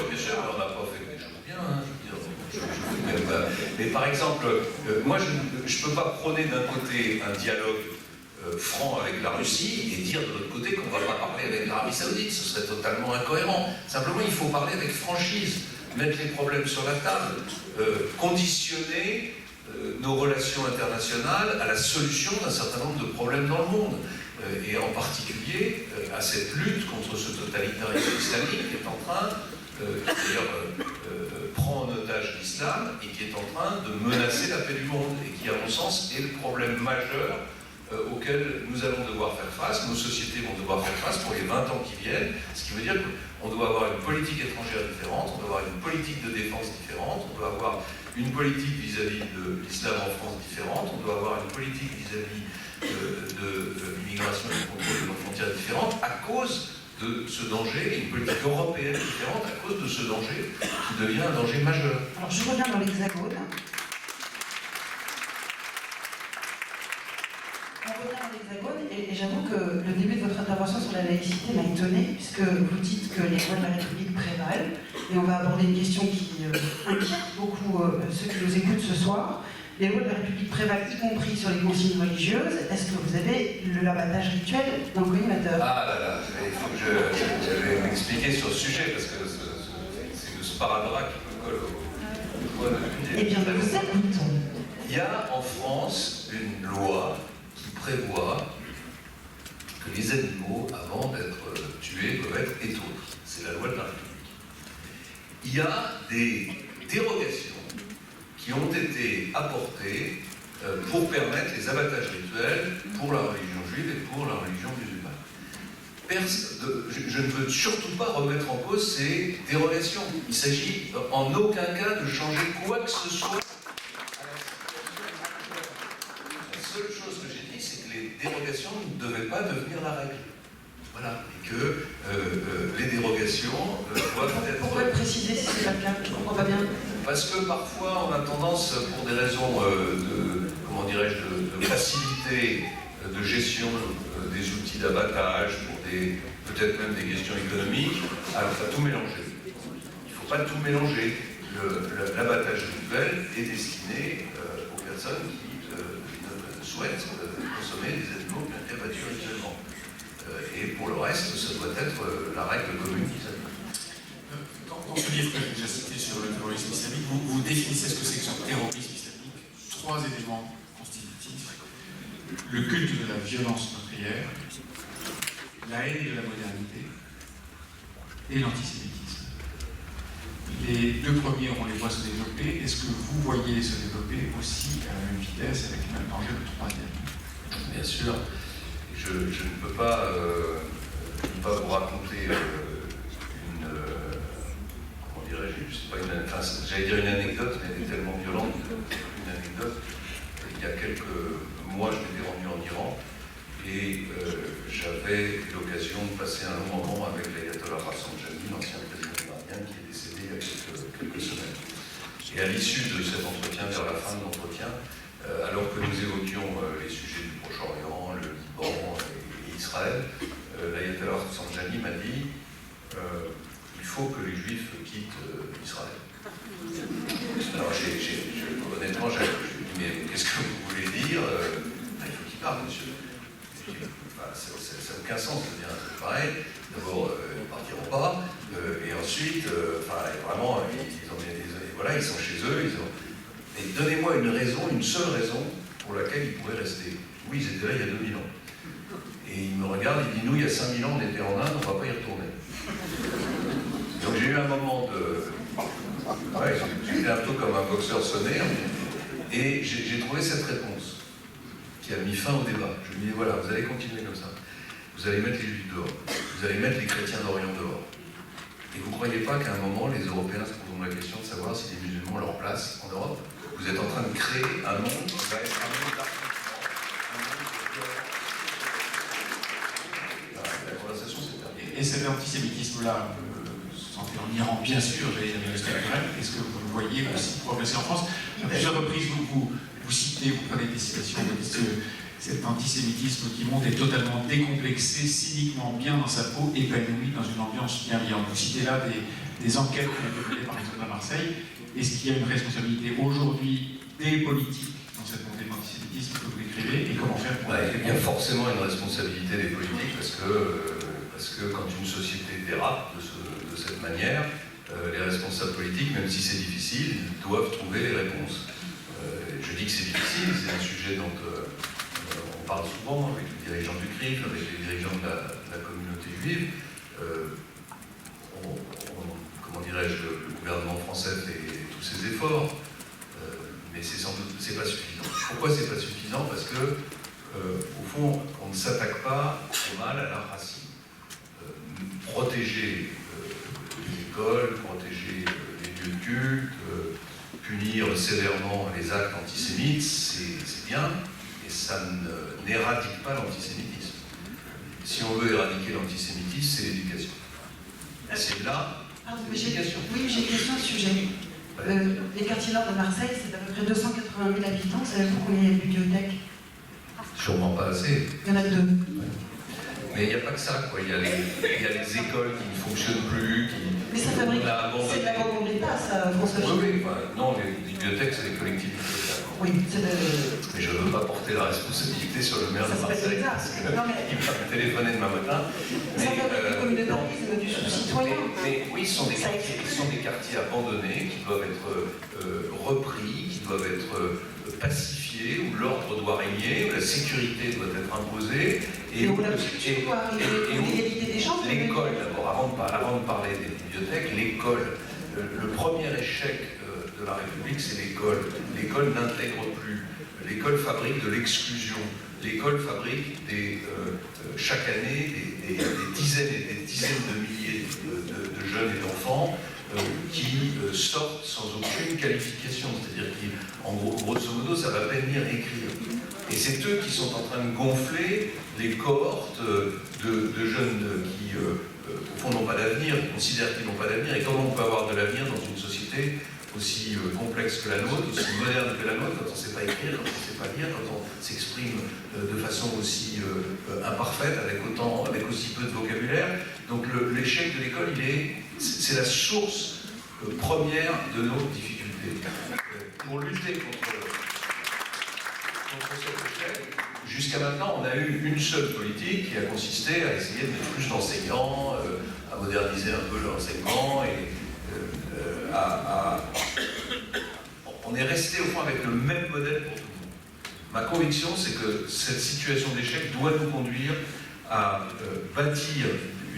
bien sûr, on n'a pas fait des choses bien, hein, je veux dire, même pas. Mais par exemple, moi je ne peux pas prôner d'un côté un dialogue franc avec la Russie et dire de l'autre côté qu'on ne va pas parler avec l'Arabie Saoudite, ce serait totalement incohérent. Simplement, il faut parler avec franchise, mettre les problèmes sur la table, conditionner nos relations internationales à la solution d'un certain nombre de problèmes dans le monde, et en particulier à cette lutte contre ce totalitarisme islamique qui est en train, qui d'ailleurs prend en otage l'islam et qui est en train de menacer la paix du monde et qui, à mon sens, est le problème majeur auquel nous allons devoir faire face, nos sociétés vont devoir faire face pour les 20 ans qui viennent, ce qui veut dire qu'on doit avoir une politique étrangère différente, on doit avoir une politique de défense différente, on doit avoir une politique vis-à-vis de l'islam en France différente, on doit avoir une politique vis-à-vis de l'immigration et du contrôle de nos frontières différentes à cause de ce danger, et une politique européenne différente à cause de ce danger qui devient un danger majeur. Alors je reviens dans l'Hexagone. On revient dans l'Hexagone et j'avoue que le début de votre intervention sur la laïcité m'a étonnée, puisque vous dites que les lois de la République prévalent, et on va aborder une question qui inquiète beaucoup ceux qui nous écoutent ce soir. Les lois de la République prévalent, y compris sur les consignes religieuses. Est-ce que vous avez l'abattage rituel dans le collimateur? Ah là là, il faut que je vais m'expliquer sur ce sujet, parce que c'est le sparadrap qui me colle au doigt depuis. Eh bien, nous vous écoutons. Il y a en France une loi qui prévoit que les animaux, avant d'être tués, doivent être étouffés. C'est la loi de la République. Il y a des dérogations qui ont été apportées pour permettre les abattages rituels pour la religion juive et pour la religion musulmane. Je ne veux surtout pas remettre en cause ces dérogations. Il s'agit en aucun cas de changer quoi que ce soit. La seule chose que j'ai dit, c'est que les dérogations ne devaient pas devenir la règle. Voilà. Et que les dérogations doivent être... Pourquoi le préciser si c'est pas le cas? Je ne comprends pas bien. Parce que parfois on a tendance, pour des raisons de facilité de gestion des outils d'abattage, pour peut-être même des questions économiques, à tout mélanger. Il ne faut pas tout mélanger. L'abattage rituel est destiné aux personnes qui souhaitent consommer des animaux bien qu'abattus rituellement. Et pour le reste, ça doit être la règle commune qui s'applique. Dans ce livre que j'ai déjà cité sur le terrorisme islamique, vous définissez ce que c'est que ce terrorisme islamique. 3 éléments constitutifs. Le culte de la violence meurtrière, la haine de la modernité et l'antisémitisme. Les 2 premiers, on les voit se développer. Est-ce que vous voyez se développer aussi à la même vitesse, avec le même danger, le 3e? Bien sûr. Je ne peux pas vous raconter comment dirais-je, j'allais dire une anecdote, mais elle est tellement violente qu'une anecdote. Il y a quelques mois, je m'étais rendu en Iran et j'avais l'occasion de passer un long moment avec l'ayatollah Rafsanjani, l'ancien président iranien, qui est décédé il y a quelques semaines. Et à l'issue de cet entretien, vers la fin de l'entretien, alors que nous évoquions les sujets du Proche-Orient, le Liban et Israël, l'ayatollah Sanjani m'a dit il faut que les Juifs quittent Israël. Alors honnêtement, je lui ai dit mais qu'est-ce que vous voulez dire il faut qu'ils partent, monsieur. Ça n'a aucun sens de dire un truc pareil. D'abord, ils ne partiront pas, et ensuite, vraiment, ils sont chez eux. Et donnez-moi une seule raison pour laquelle ils pourraient rester. Oui, ils étaient là il y a 2000 ans. Et il me regarde, il dit nous, il y a 5000 ans, on était en Inde, on ne va pas y retourner. Donc j'ai eu un moment de. Ouais, j'étais un peu comme un boxeur sonné, et j'ai trouvé cette réponse qui a mis fin au débat. Je me dis voilà, vous allez continuer comme ça. Vous allez mettre les Juifs dehors. Vous allez mettre les chrétiens d'Orient dehors. Et vous ne croyez pas qu'à un moment, les Européens se poseront la question de savoir si les musulmans ont leur place en Europe? Vous êtes en train de créer un monde qui va être un monde d'artificiel. La conversation s'est terminée. Et cet antisémitisme-là, santé en Iran, bien sûr, j'allais dire est-ce que vous le voyez aussi progresser en France? À plusieurs reprises, vous citez, vous prenez des citations, vous dites que cet antisémitisme qui monte est totalement décomplexé, cyniquement bien dans sa peau, épanoui dans une ambiance bienveillante. Vous citez là des enquêtes qui ont été menées par exemple à Marseille. Est-ce qu'il y a une responsabilité aujourd'hui des politiques dans cette montée de l'antisémitisme que vous décrivez, et comment faire pour il y a forcément une responsabilité des politiques parce que quand une société dérape de cette manière, les responsables politiques, même si c'est difficile, doivent trouver les réponses. Je dis que c'est difficile, c'est un sujet dont on parle souvent avec les dirigeants du CRIF, avec les dirigeants de la communauté juive. Comment dirais-je, le gouvernement français fait tous ses efforts, mais c'est pas suffisant. Pourquoi c'est pas suffisant? Parce que, au fond, on ne s'attaque pas au mal, à la racine. Protéger les écoles, protéger les lieux de culte, punir sévèrement les actes antisémites, c'est bien, mais ça n'éradique pas l'antisémitisme. Si on veut éradiquer l'antisémitisme, c'est l'éducation. C'est là l'éducation. Oui, j'ai une question à ce sujet. Les quartiers nord de Marseille, c'est à peu près 280 000 habitants. Savez-vous combien il y a de bibliothèques? Sûrement pas assez. Il y en a 2. Mais il n'y a pas que ça, quoi. Il y a les écoles qui ne fonctionnent plus, Mais ça fabrique. on a abandonné. C'est de l'abandon de l'État, ça, François Fillon. Oui, non, les bibliothèques, c'est les collectivités locales. Oui, c'est de. Mais je ne veux pas porter la responsabilité sur le maire de Marseille, parce qu'il va me téléphoner demain matin. Ça fait du communautarisme, du citoyen. Mais oui, ce sont des quartiers abandonnés qui doivent être repris, qui doivent être pacifiés, où l'ordre doit régner, où la sécurité doit être imposée. Et où la culture doit arriver, où l'égalité des chances. L'école, d'abord, avant de parler des bibliothèques, l'école, le premier échec de la République, c'est l'école. L'école n'intègre plus. L'école fabrique de l'exclusion. L'école fabrique chaque année des dizaines et des dizaines de milliers de jeunes et d'enfants qui sortent sans aucune qualification. C'est-à-dire qu'en grosso modo, ça va à peine lire et écrire. Et c'est eux qui sont en train de gonfler les cohortes de jeunes qui, au fond, n'ont pas d'avenir, considèrent qu'ils n'ont pas d'avenir. Et comment on peut avoir de l'avenir dans une société aussi complexe que la nôtre, aussi moderne que la nôtre, quand on ne sait pas écrire, quand on ne sait pas lire, quand on s'exprime de façon aussi imparfaite, avec aussi peu de vocabulaire. Donc l'échec de l'école, c'est la source première de nos difficultés. Pour lutter contre cet échec, jusqu'à maintenant, on a eu une seule politique qui a consisté à essayer de mettre plus d'enseignants, à moderniser un peu l'enseignement et on est resté au fond avec le même modèle pour tout le monde. Ma conviction, c'est que cette situation d'échec doit nous conduire à bâtir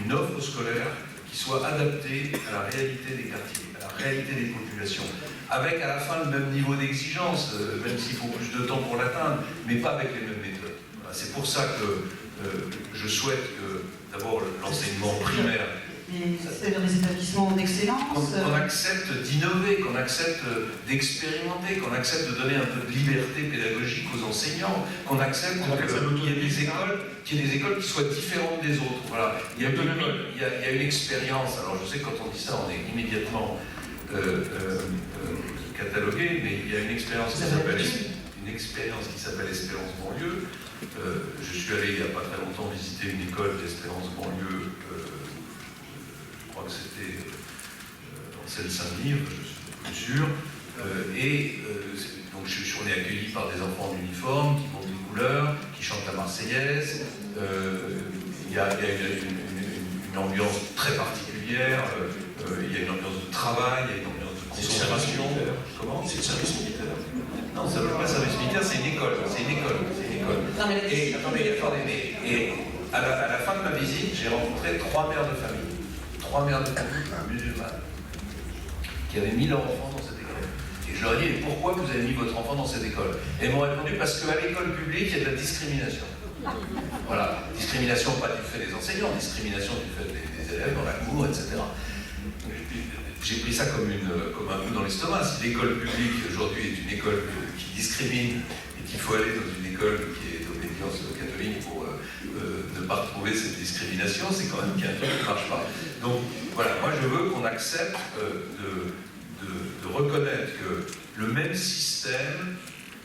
une offre scolaire qui soit adaptée à la réalité des quartiers, à la réalité des populations, avec à la fin le même niveau d'exigence, même s'il faut plus de temps pour l'atteindre, mais pas avec les mêmes méthodes. Voilà, c'est pour ça que je souhaite que d'abord l'enseignement primaire, c'est-à-dire les établissements d'excellence. Qu'on accepte d'innover, qu'on accepte d'expérimenter, qu'on accepte de donner un peu de liberté pédagogique aux enseignants, qu'on accepte qu'il y ait des écoles qui soient différentes des autres. Voilà. Il y a une expérience. Alors je sais que quand on dit ça, on est immédiatement cataloguer, mais il y a une expérience qui s'appelle Espérance banlieue. Je suis allé il n'y a pas très longtemps visiter une école d'Espérance banlieue, je crois que c'était en Seine-Saint-Denis, je suis plus sûr. Donc on est accueilli par des enfants en uniforme qui montent des couleurs, qui chantent la Marseillaise. Il y a une ambiance très particulière, il y a une ambiance de travail, il y a une ambiance de concentration. Comment? C'est le service militaire. Non, ça ne veut pas service militaire, c'est une école. Non, mais Et à la fin de ma visite, j'ai rencontré 3 mères de famille. 3 mères de famille musulmanes qui avaient mis leur enfant dans cette école. Et je leur ai dit, pourquoi vous avez mis votre enfant dans cette école? Et ils m'ont répondu, parce qu'à l'école publique, il y a de la discrimination. Voilà, discrimination pas du fait des enseignants, discrimination du fait des élèves dans la cour, etc. J'ai pris ça comme un coup dans l'estomac. Si l'école publique aujourd'hui est une école qui discrimine et qu'il faut aller dans une école qui est d'obédience catholique pour ne pas retrouver cette discrimination, c'est quand même qu'il y a un truc qui ne marche pas. Donc voilà, moi je veux qu'on accepte de reconnaître que le même système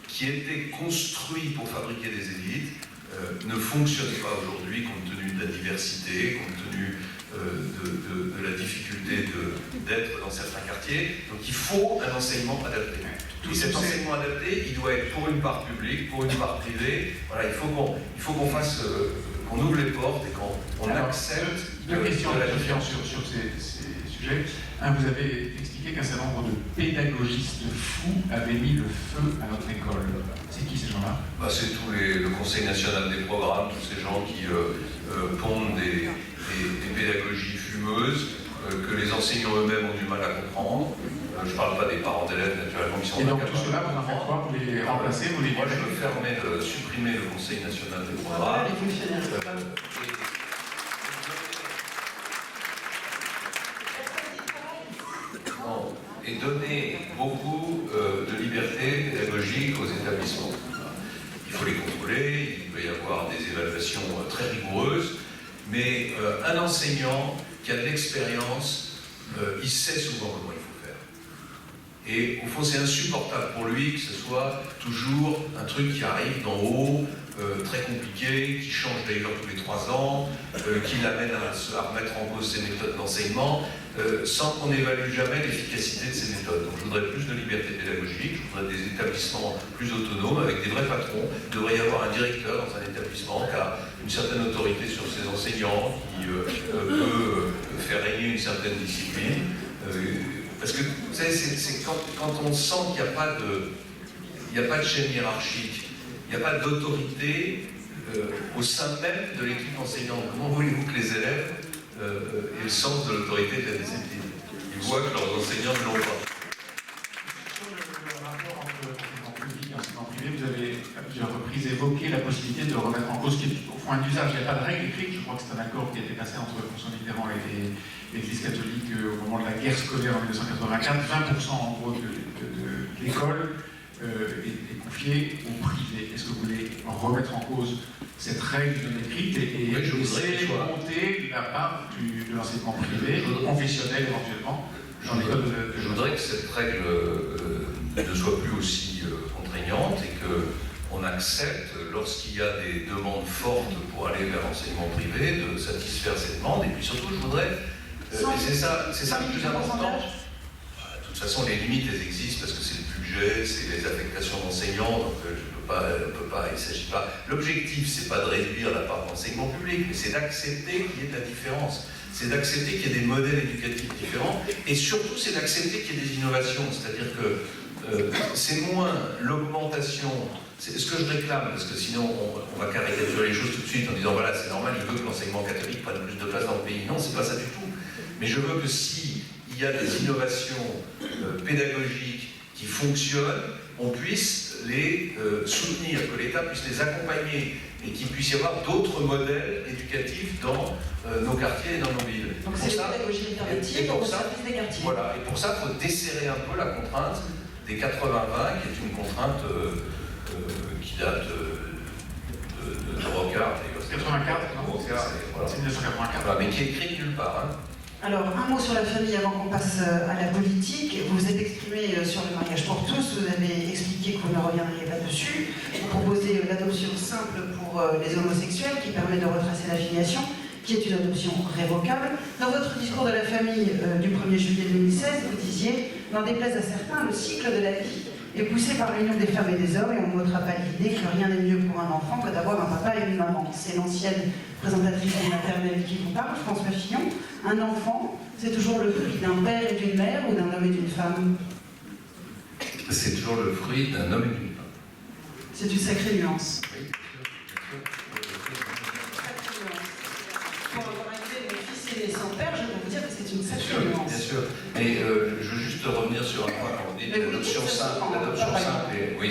qui était construit pour fabriquer des élites ne fonctionne pas aujourd'hui compte tenu de la diversité, compte tenu de la difficulté d'être dans certains quartiers. Donc il faut un enseignement adapté. Et cet enseignement adapté, il doit être pour une part publique, pour une part privée. Voilà, il faut qu'on fasse, qu'on ouvre les portes et qu'on accepte. Deux questions sur ces sujets. Un, vous avez expliqué qu'un certain nombre de pédagogistes fous avaient mis le feu à notre école. C'est qui ces gens-là? C'est le Conseil national des programmes, tous ces gens qui pondent des pédagogies fumeuses que les enseignants eux-mêmes ont du mal à comprendre. Je ne parle pas des parents d'élèves, naturellement, qui sont incapables. Et donc tout cela, vous en faites quoi? Vous les remplacez? Moi, je me permets de supprimer le Conseil national des programmes. Et donner beaucoup de liberté pédagogique aux établissements. Il faut les contrôler, il peut y avoir des évaluations très rigoureuses, mais un enseignant qui a de l'expérience, il sait souvent comment il faut faire. Et au fond, c'est insupportable pour lui que ce soit toujours un truc qui arrive d'en haut, très compliqué, qui change d'ailleurs tous les 3 ans, qui l'amène à remettre en cause ses méthodes d'enseignement, sans qu'on n'évalue jamais l'efficacité de ces méthodes. Donc je voudrais plus de liberté pédagogique, je voudrais des établissements plus autonomes, avec des vrais patrons. Il devrait y avoir un directeur dans un établissement qui a une certaine autorité sur ses enseignants, qui peut faire régner une certaine discipline. Parce que vous savez, c'est quand on sent qu'il n'y a pas de chaîne hiérarchique, il n'y a pas d'autorité au sein même de l'équipe enseignante. Comment voulez-vous que les élèves aient le sens de l'autorité de la discipline? Ils voient que leurs enseignants ne l'ont pas. Sur le rapport entre enseignement public et enseignement privé, vous avez à plusieurs reprises évoqué la possibilité de remettre en cause, qui est au fond un usage. Il n'y a pas de règle écrite, je crois que c'est un accord qui a été passé entre François Mitterrand et l'Église catholique au moment de la guerre scolaire en 1984. 20% en gros de l'école est confiée au privé. Est-ce que vous voulez remettre en cause cette règle non écrite et oui, je voudrais monter la part de l'enseignement privé, confessionnel éventuellement, dans l'école de... Je voudrais que cette règle ne soit plus aussi contraignante et qu'on accepte, lorsqu'il y a des demandes fortes pour aller vers l'enseignement privé, de satisfaire ces demandes. Et puis surtout, je voudrais, et c'est ça le plus important. De toute façon, les limites, elles existent parce que c'est le budget, c'est les affectations d'enseignants, donc il ne s'agit pas. L'objectif, c'est pas de réduire la part d'enseignement public, mais c'est d'accepter qu'il y ait de la différence. C'est d'accepter qu'il y ait des modèles éducatifs différents, et surtout, c'est d'accepter qu'il y ait des innovations. C'est-à-dire que c'est moins l'augmentation. C'est ce que je réclame, parce que sinon, on va caricaturer les choses tout de suite en disant voilà, c'est normal, il veut que l'enseignement catholique prenne plus de place dans le pays. Non, c'est pas ça du tout. Mais je veux que si il y a des innovations pédagogiques qui fonctionnent, on puisse les soutenir, que l'État puisse les accompagner et qu'il puisse y avoir d'autres modèles éducatifs dans nos quartiers et dans nos villes. Donc c'est la pédagogie alternative au service des quartiers. Voilà, et pour ça, il faut desserrer un peu la contrainte des 80-20, qui est une contrainte qui date de Rocard. 84, non, c'est 1984. Voilà, mais qui est écrite nulle part. Hein. Alors, un mot sur la famille avant qu'on passe à la politique. Vous vous êtes exprimé sur le mariage pour tous, vous avez expliqué que vous ne reviendriez pas dessus. Vous proposez l'adoption simple pour les homosexuels qui permet de retracer la filiation, qui est une adoption révocable. Dans votre discours de la famille du 1er juillet 2016, vous disiez « N'en déplaise à certains, le cycle de la vie est poussé par l'union des femmes et des hommes et on n'ôtera pas l'idée que rien n'est mieux pour un enfant que d'avoir un papa et une maman. » C'est l'ancienne présentatrice du maternelle qui vous parle, François Fillon. Un enfant, c'est toujours le fruit d'un père et d'une mère ou d'un homme et d'une femme? C'est toujours le fruit d'un homme et d'une femme. C'est une sacrée nuance. Oui, bien sûr. Pour avoir été mon fils aîné sans père, je peux vous dire que c'est une Bien sacrée sûr, nuance. bien sûr. Mais je veux juste revenir sur un point. On dit l'adoption simple. Oui,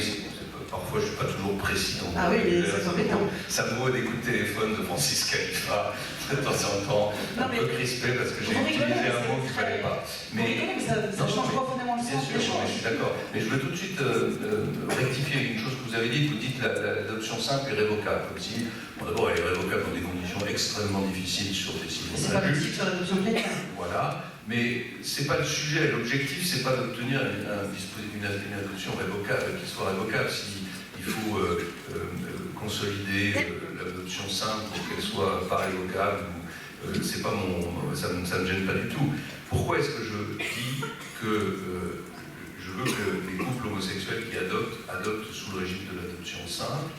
parfois je ne suis pas toujours précis. Ah oui, mais c'est embêtant. Ça me vaut des coups de téléphone de Francis Khalifa de temps en temps, un peu crispé parce que j'ai utilisé un mot qu'il ne fallait pas. Mais ça change profondément le bien sens sûr, des choses. je suis d'accord. Mais je veux tout de suite rectifier une chose que vous avez dit. Vous dites l'adoption simple est révocable. Comme si, bon, d'abord, elle est révocable dans des conditions extrêmement difficiles sur des sites. C'est pas possible sur l'adoption plénière. Voilà. Mais c'est pas le sujet. L'objectif, c'est pas d'obtenir une adoption révocable, qui soit révocable. Il faut consolider l'adoption simple pour qu'elle soit pas révocable. C'est pas ça me gêne pas du tout. Pourquoi est-ce que je dis que je veux que les couples homosexuels qui adoptent sous le régime de l'adoption simple,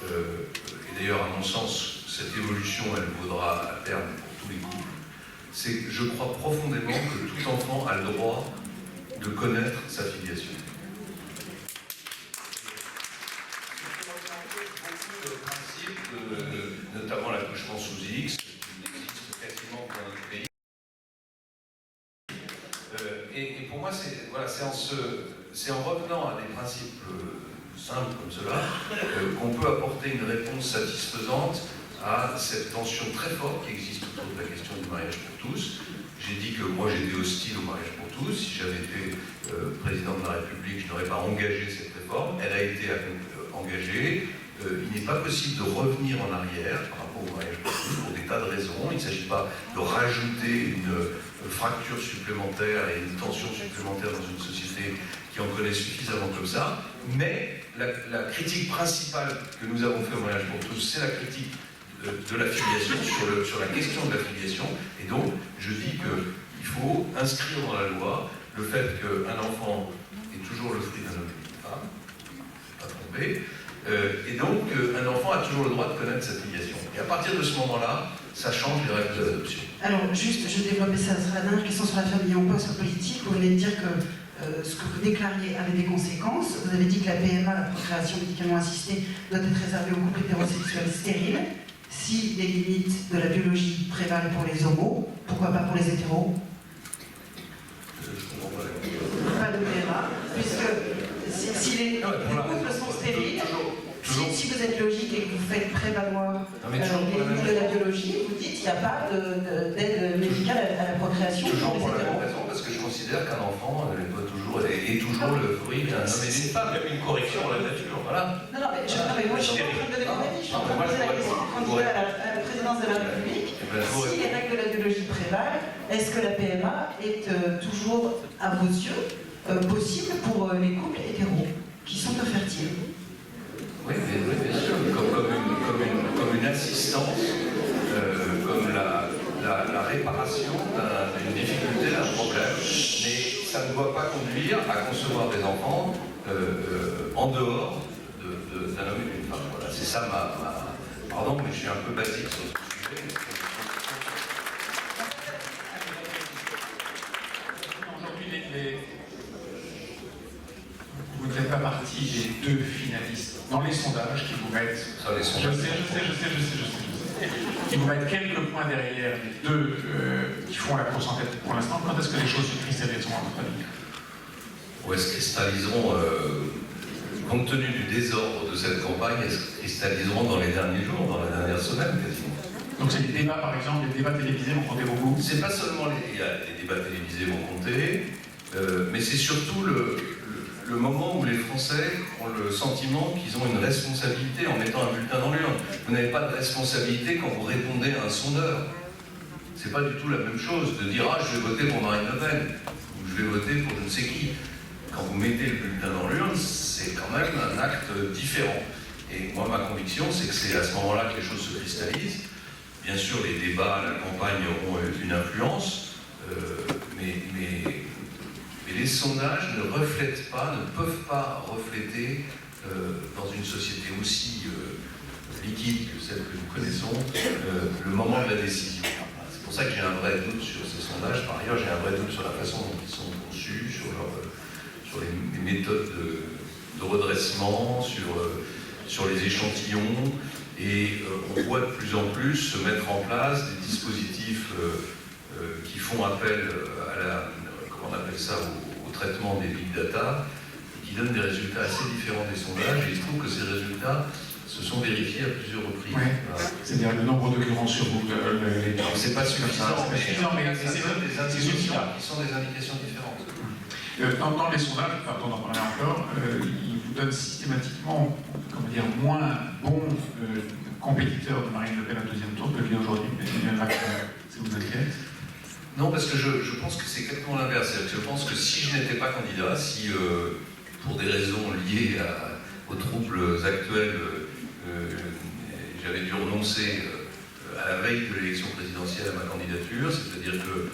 et d'ailleurs à mon sens cette évolution elle vaudra à terme pour tous les couples, c'est que je crois profondément que tout enfant a le droit de connaître sa filiation. Le principe, notamment l'accouchement sous X, qui existe quasiment dans notre pays. Et pour moi, c'est en revenant à des principes simples comme cela qu'on peut apporter une réponse satisfaisante à cette tension très forte qui existe autour de la question du mariage pour tous. J'ai dit que moi j'étais hostile au mariage pour tous. Si j'avais été président de la République, je n'aurais pas engagé cette réforme. Elle a été engagée. Il n'est pas possible de revenir en arrière par rapport au mariage pour tous pour des tas de raisons. Il ne s'agit pas de rajouter une fracture supplémentaire et une tension supplémentaire dans une société qui en connaît suffisamment comme ça. Mais la critique principale que nous avons fait au mariage pour tous, c'est la critique de la filiation, sur la question de la filiation. Et donc, je dis qu'il faut inscrire dans la loi le fait qu'un enfant est toujours le fruit d'un homme et d'une femme, pas trompé, et donc un enfant a toujours le droit de connaître sa filiation. Et à partir de ce moment-là, ça change les règles de l'adoption. Alors, juste, je développais ça, ce sera la dernière question sur la famille. On passe aux politiques. Vous venez de dire que ce que vous déclariez avait des conséquences. Vous avez dit que la PMA, la procréation médicalement assistée, doit être réservée aux couples hétérosexuels stériles. Si les limites de la biologie prévalent pour les homos, pourquoi pas pour les hétéros? Pas de PMA, puisque si les couples sont stériles, si vous êtes logique et que vous faites prévaloir les limites de la biologie, vous dites qu'il n'y a pas d'aide médicale à la procréation. Toujours pour la même raison, parce que je considère qu'un enfant est toujours le fruit d'un homme et d'une femme, même une correction à la nature. Voilà. Non, mais moi je suis en train de donner mon avis. Je suis en train de poser la question du candidat à la présidence de la République. Si les règles de la biologie prévalent, est-ce que la PMA est toujours, à vos yeux, possible pour les couples hétéros qui sont infertiles? Oui, bien sûr, comme une assistance, comme la réparation d'une difficulté, d'un problème, mais ça ne doit pas conduire à concevoir des enfants en dehors d'un homme et d'une femme. Voilà, c'est ça Pardon, mais je suis un peu basique sur ce sujet. Aujourd'hui, vous ne faites pas partie des deux finalistes dans les sondages qui vous mettent. Ça, les sondages. Je sais. Qui vous mettent quelques points derrière les deux qui font la course en tête pour l'instant. Quand est-ce que les choses se cristalliseront à votre avis? Ou elles se cristalliseront, compte tenu du désordre de cette campagne, elles se cristalliseront dans les derniers jours, dans la dernière semaine quasiment. Donc c'est des débats, par exemple, des débats télévisés vont compter beaucoup? C'est pas seulement les débats télévisés vont compter, mais c'est surtout le moment où les Français ont le sentiment qu'ils ont une responsabilité en mettant un bulletin dans l'urne. Vous n'avez pas de responsabilité quand vous répondez à un sondeur. c'est pas du tout la même chose de dire ah je vais voter pour Marine Le Pen ou je vais voter pour je ne sais qui. Quand vous mettez le bulletin dans l'urne, c'est quand même un acte différent. Et moi ma conviction c'est que c'est à ce moment-là que les choses se cristallisent. Bien sûr les débats à la campagne auront une influence, mais les sondages ne reflètent pas, ne peuvent pas refléter dans une société aussi liquide que celle que nous connaissons, le moment de la décision. C'est pour ça que j'ai un vrai doute sur ces sondages. Par ailleurs, j'ai un vrai doute sur la façon dont ils sont conçus, sur les méthodes de redressement, sur les échantillons. Et on voit de plus en plus se mettre en place des dispositifs qui font appel comment on appelle ça, au traitement des big data, qui donnent des résultats assez différents des sondages. Et il se trouve que ces résultats se sont vérifiés à plusieurs reprises. Ouais. Voilà. C'est-à-dire le nombre d'occurrences sur Google, C'est pas suffisant, mais c'est ça donne des indications qui sont des indications différentes. Dans les sondages, on en parlait encore, ils vous donnent systématiquement, comment dire, moins bons compétiteurs de Marine Le Pen au deuxième tour que lui aujourd'hui, Emmanuel Macron. Ça vous inquiète? Non, parce que je pense que c'est complètement l'inverse. Je pense que si je n'étais pas candidat, si pour des raisons liées aux troubles actuels, j'avais dû renoncer à la veille de l'élection présidentielle à ma candidature, c'est-à-dire que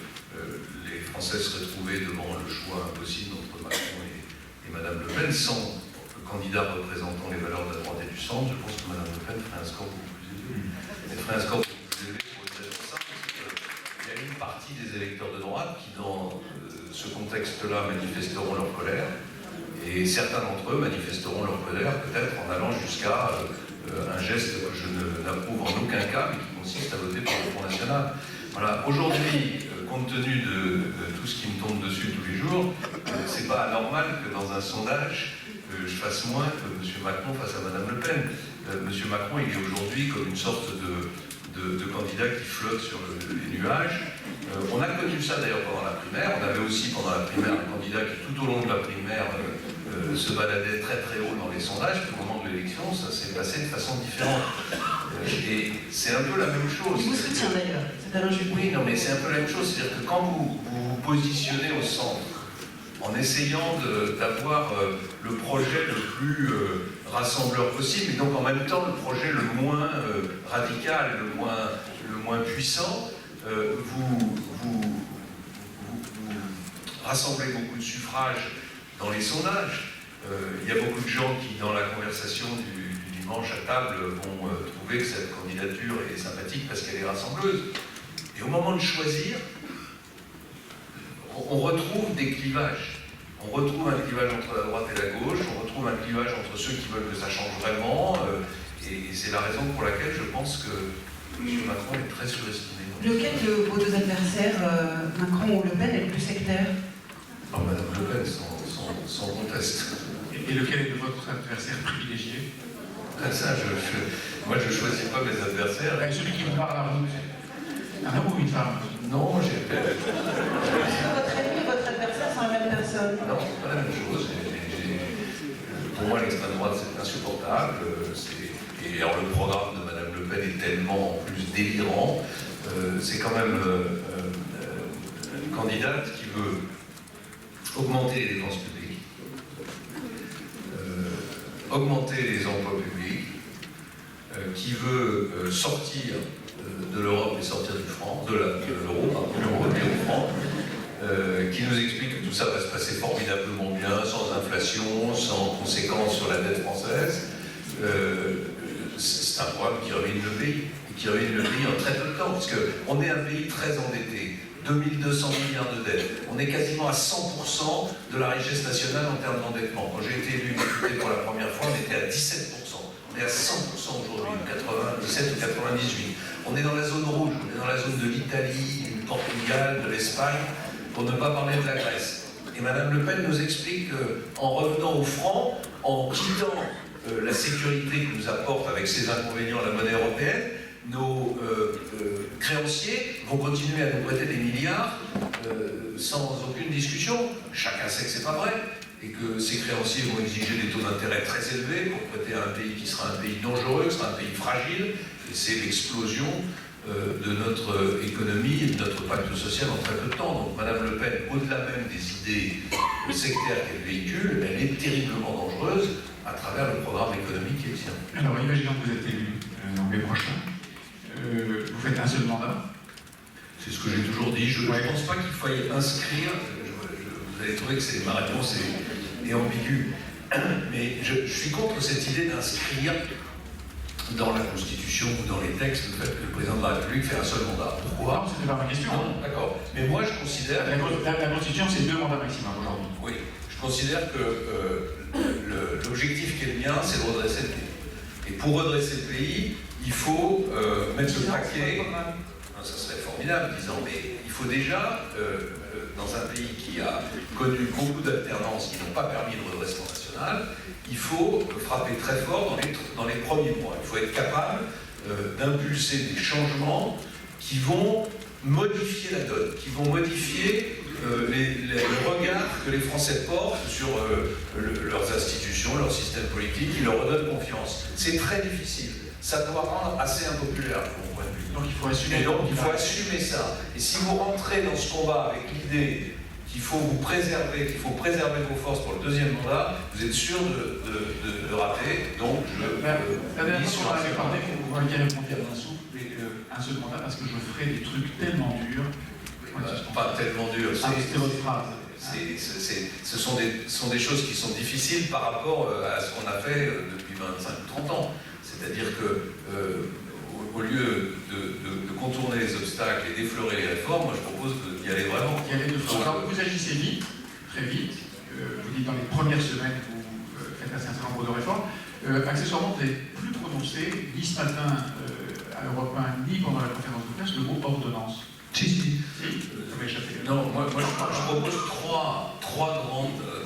les Français seraient trouvés devant le choix impossible entre Macron et Madame Le Pen, sans candidat représentant les valeurs de la droite et du centre. Je pense que Madame Le Pen ferait un score beaucoup plus élevé. Elle ferait un score beaucoup plus élevé pour une raison simple, c'est qu'il y a une partie des électeurs de droite qui, dans ce contexte-là, manifesteront leur colère, et certains d'entre eux manifesteront leur colère, peut-être en allant jusqu'à un geste que je n'approuve en aucun cas, mais qui consiste à voter pour le Front National. Voilà. Aujourd'hui, compte tenu de tout ce qui me tombe dessus tous les jours, c'est pas anormal que dans un sondage, je fasse moins que M. Macron face à Mme Le Pen. M. Macron, il est aujourd'hui comme une sorte de candidat qui flotte sur les nuages. On a connu ça d'ailleurs pendant la primaire. On avait aussi pendant la primaire un candidat qui tout au long de la primaire se baladait très très haut dans les sondages. Puis au moment de l'élection, ça s'est passé de façon différente. Et c'est un peu la même chose. Il vous soutient d'ailleurs, c'est Alain Juppé. Oui, non, mais c'est un peu la même chose. C'est-à-dire que quand vous vous positionnez au centre, en essayant d'avoir le projet le plus rassembleur possible, et donc en même temps le projet le moins radical, le moins puissant, vous rassemblez beaucoup de suffrages dans les sondages. Il y a beaucoup de gens qui, dans la conversation du dimanche à table, vont trouver que cette candidature est sympathique parce qu'elle est rassembleuse. Et au moment de choisir, on retrouve des clivages. On retrouve un clivage entre la droite et la gauche, on retrouve un clivage entre ceux qui veulent que ça change vraiment, et c'est la raison pour laquelle je pense que M. Macron est très surestimé. Lequel de vos deux adversaires, Macron ou Le Pen, est le plus sectaire? Non, Madame Le Pen, sans conteste. Et lequel est votre adversaire privilégié? Ça, moi, je ne choisis pas mes adversaires. Celui qui vous parle à vous. Un homme ou une femme? Non, j'ai... Votre ennemi et votre adversaire sont la même personne? Non, c'est pas la même chose. Pour moi, l'extrême droite, c'est insupportable. Et alors, le programme de Madame Le Pen est tellement en plus délirant. C'est quand même une candidate qui veut augmenter les dépenses publiques, augmenter les emplois publics, qui veut sortir de l'Europe et sortir du franc, de l'euro, et du franc, qui nous explique que tout ça va se passer formidablement bien, sans inflation, sans conséquences sur la dette française. C'est un programme qui ruine le pays, et qui ruine le pays en très peu de temps, parce qu'on est un pays très endetté, 2200 milliards de dettes, on est quasiment à 100% de la richesse nationale en termes d'endettement. Quand j'ai été élu député pour la première fois, on était à 17%. On est à 100% aujourd'hui, 97 ou 98. On est dans la zone rouge, on est dans la zone de l'Italie, du Portugal, de l'Espagne, pour ne pas parler de la Grèce. Et Mme Le Pen nous explique qu'en revenant au franc, en quittant la sécurité que nous apporte avec ses inconvénients la monnaie européenne, nos créanciers vont continuer à nous prêter des milliards sans aucune discussion. Chacun sait que c'est pas vrai, et que ces créanciers vont exiger des taux d'intérêt très élevés pour prêter à un pays qui sera un pays dangereux, qui sera un pays fragile, et c'est l'explosion de notre économie et de notre pacte social en très peu de temps. Donc Madame Le Pen, au-delà même des idées sectaires qu'elle véhicule, elle est terriblement dangereuse à travers le programme économique qui est le sien. Alors, imaginons que vous êtes élu en mai prochain. Vous faites un seul mandat. C'est ce que j'ai toujours dit. Je ne pense pas qu'il faille inscrire. Vous allez trouver que ma réponse est ambiguë. Mais je suis contre cette idée d'inscrire dans la Constitution ou dans les textes le fait que le président de la République fait un seul mandat. Pourquoi? Non, c'était pas ma question. Non, d'accord. Mais moi, je considère... La Constitution, c'est 2 mandats maximum aujourd'hui. Oui, je considère que l'objectif qui est le mien, c'est de redresser le pays. Et pour redresser le pays, il faut mettre le paquet... Ça serait formidable, disant, mais il faut déjà, dans un pays qui a connu beaucoup d'alternances qui n'ont pas permis le redressement national, il faut frapper très fort dans les premiers mois. Il faut être capable d'impulser des changements qui vont modifier la donne, qui vont modifier le regard que les Français portent sur leurs institutions, leur système politique, qui leur redonnent confiance. C'est très difficile. Ça doit rendre assez impopulaire, de mon point de vue. Donc il faut assumer. Et donc il faut assumer ça. Et si vous rentrez dans ce combat avec l'idée qu'il faut vous préserver, qu'il faut préserver vos forces pour le deuxième mandat, vous êtes sûr de rater. Donc la dernière fois qu'on avait parlé, vous m'avez répondu à un souffle, un seul mandat, parce que je ferai des trucs tellement durs. Pas tellement durs. C'était votre phrase. Ce sont des choses qui sont difficiles par rapport à ce qu'on a fait depuis 25 ou 30 ans. C'est-à-dire que, au lieu de contourner les obstacles et d'effleurer les réformes, moi je propose d'y aller vraiment. Alors vous agissez vite, très vite. Vous dites dans les premières semaines, vous faites un certain nombre de réformes. Accessoirement, vous n'avez plus prononcé, ni ce matin à Europe 1, ni pendant la conférence de presse, le mot ordonnance. Si. Ça m'a échappé. Non, moi je propose trois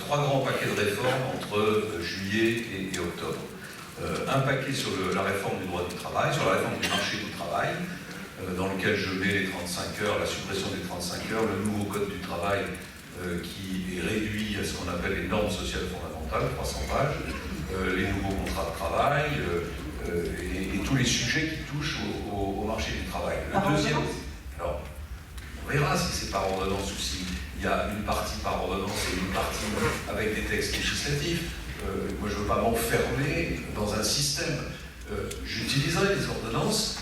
grands paquets de réformes entre juillet et octobre. Un paquet sur la réforme du droit du travail, sur la réforme du marché du travail, dans lequel je mets les 35 heures, la suppression des 35 heures, le nouveau code du travail qui est réduit à ce qu'on appelle les normes sociales fondamentales, 300 pages, les nouveaux contrats de travail et tous les sujets qui touchent au marché du travail. Le deuxième, alors on verra si c'est par ordonnance ou si il y a une partie par ordonnance et une partie avec des textes législatifs. Moi, je ne veux pas m'enfermer dans un système. J'utiliserai les ordonnances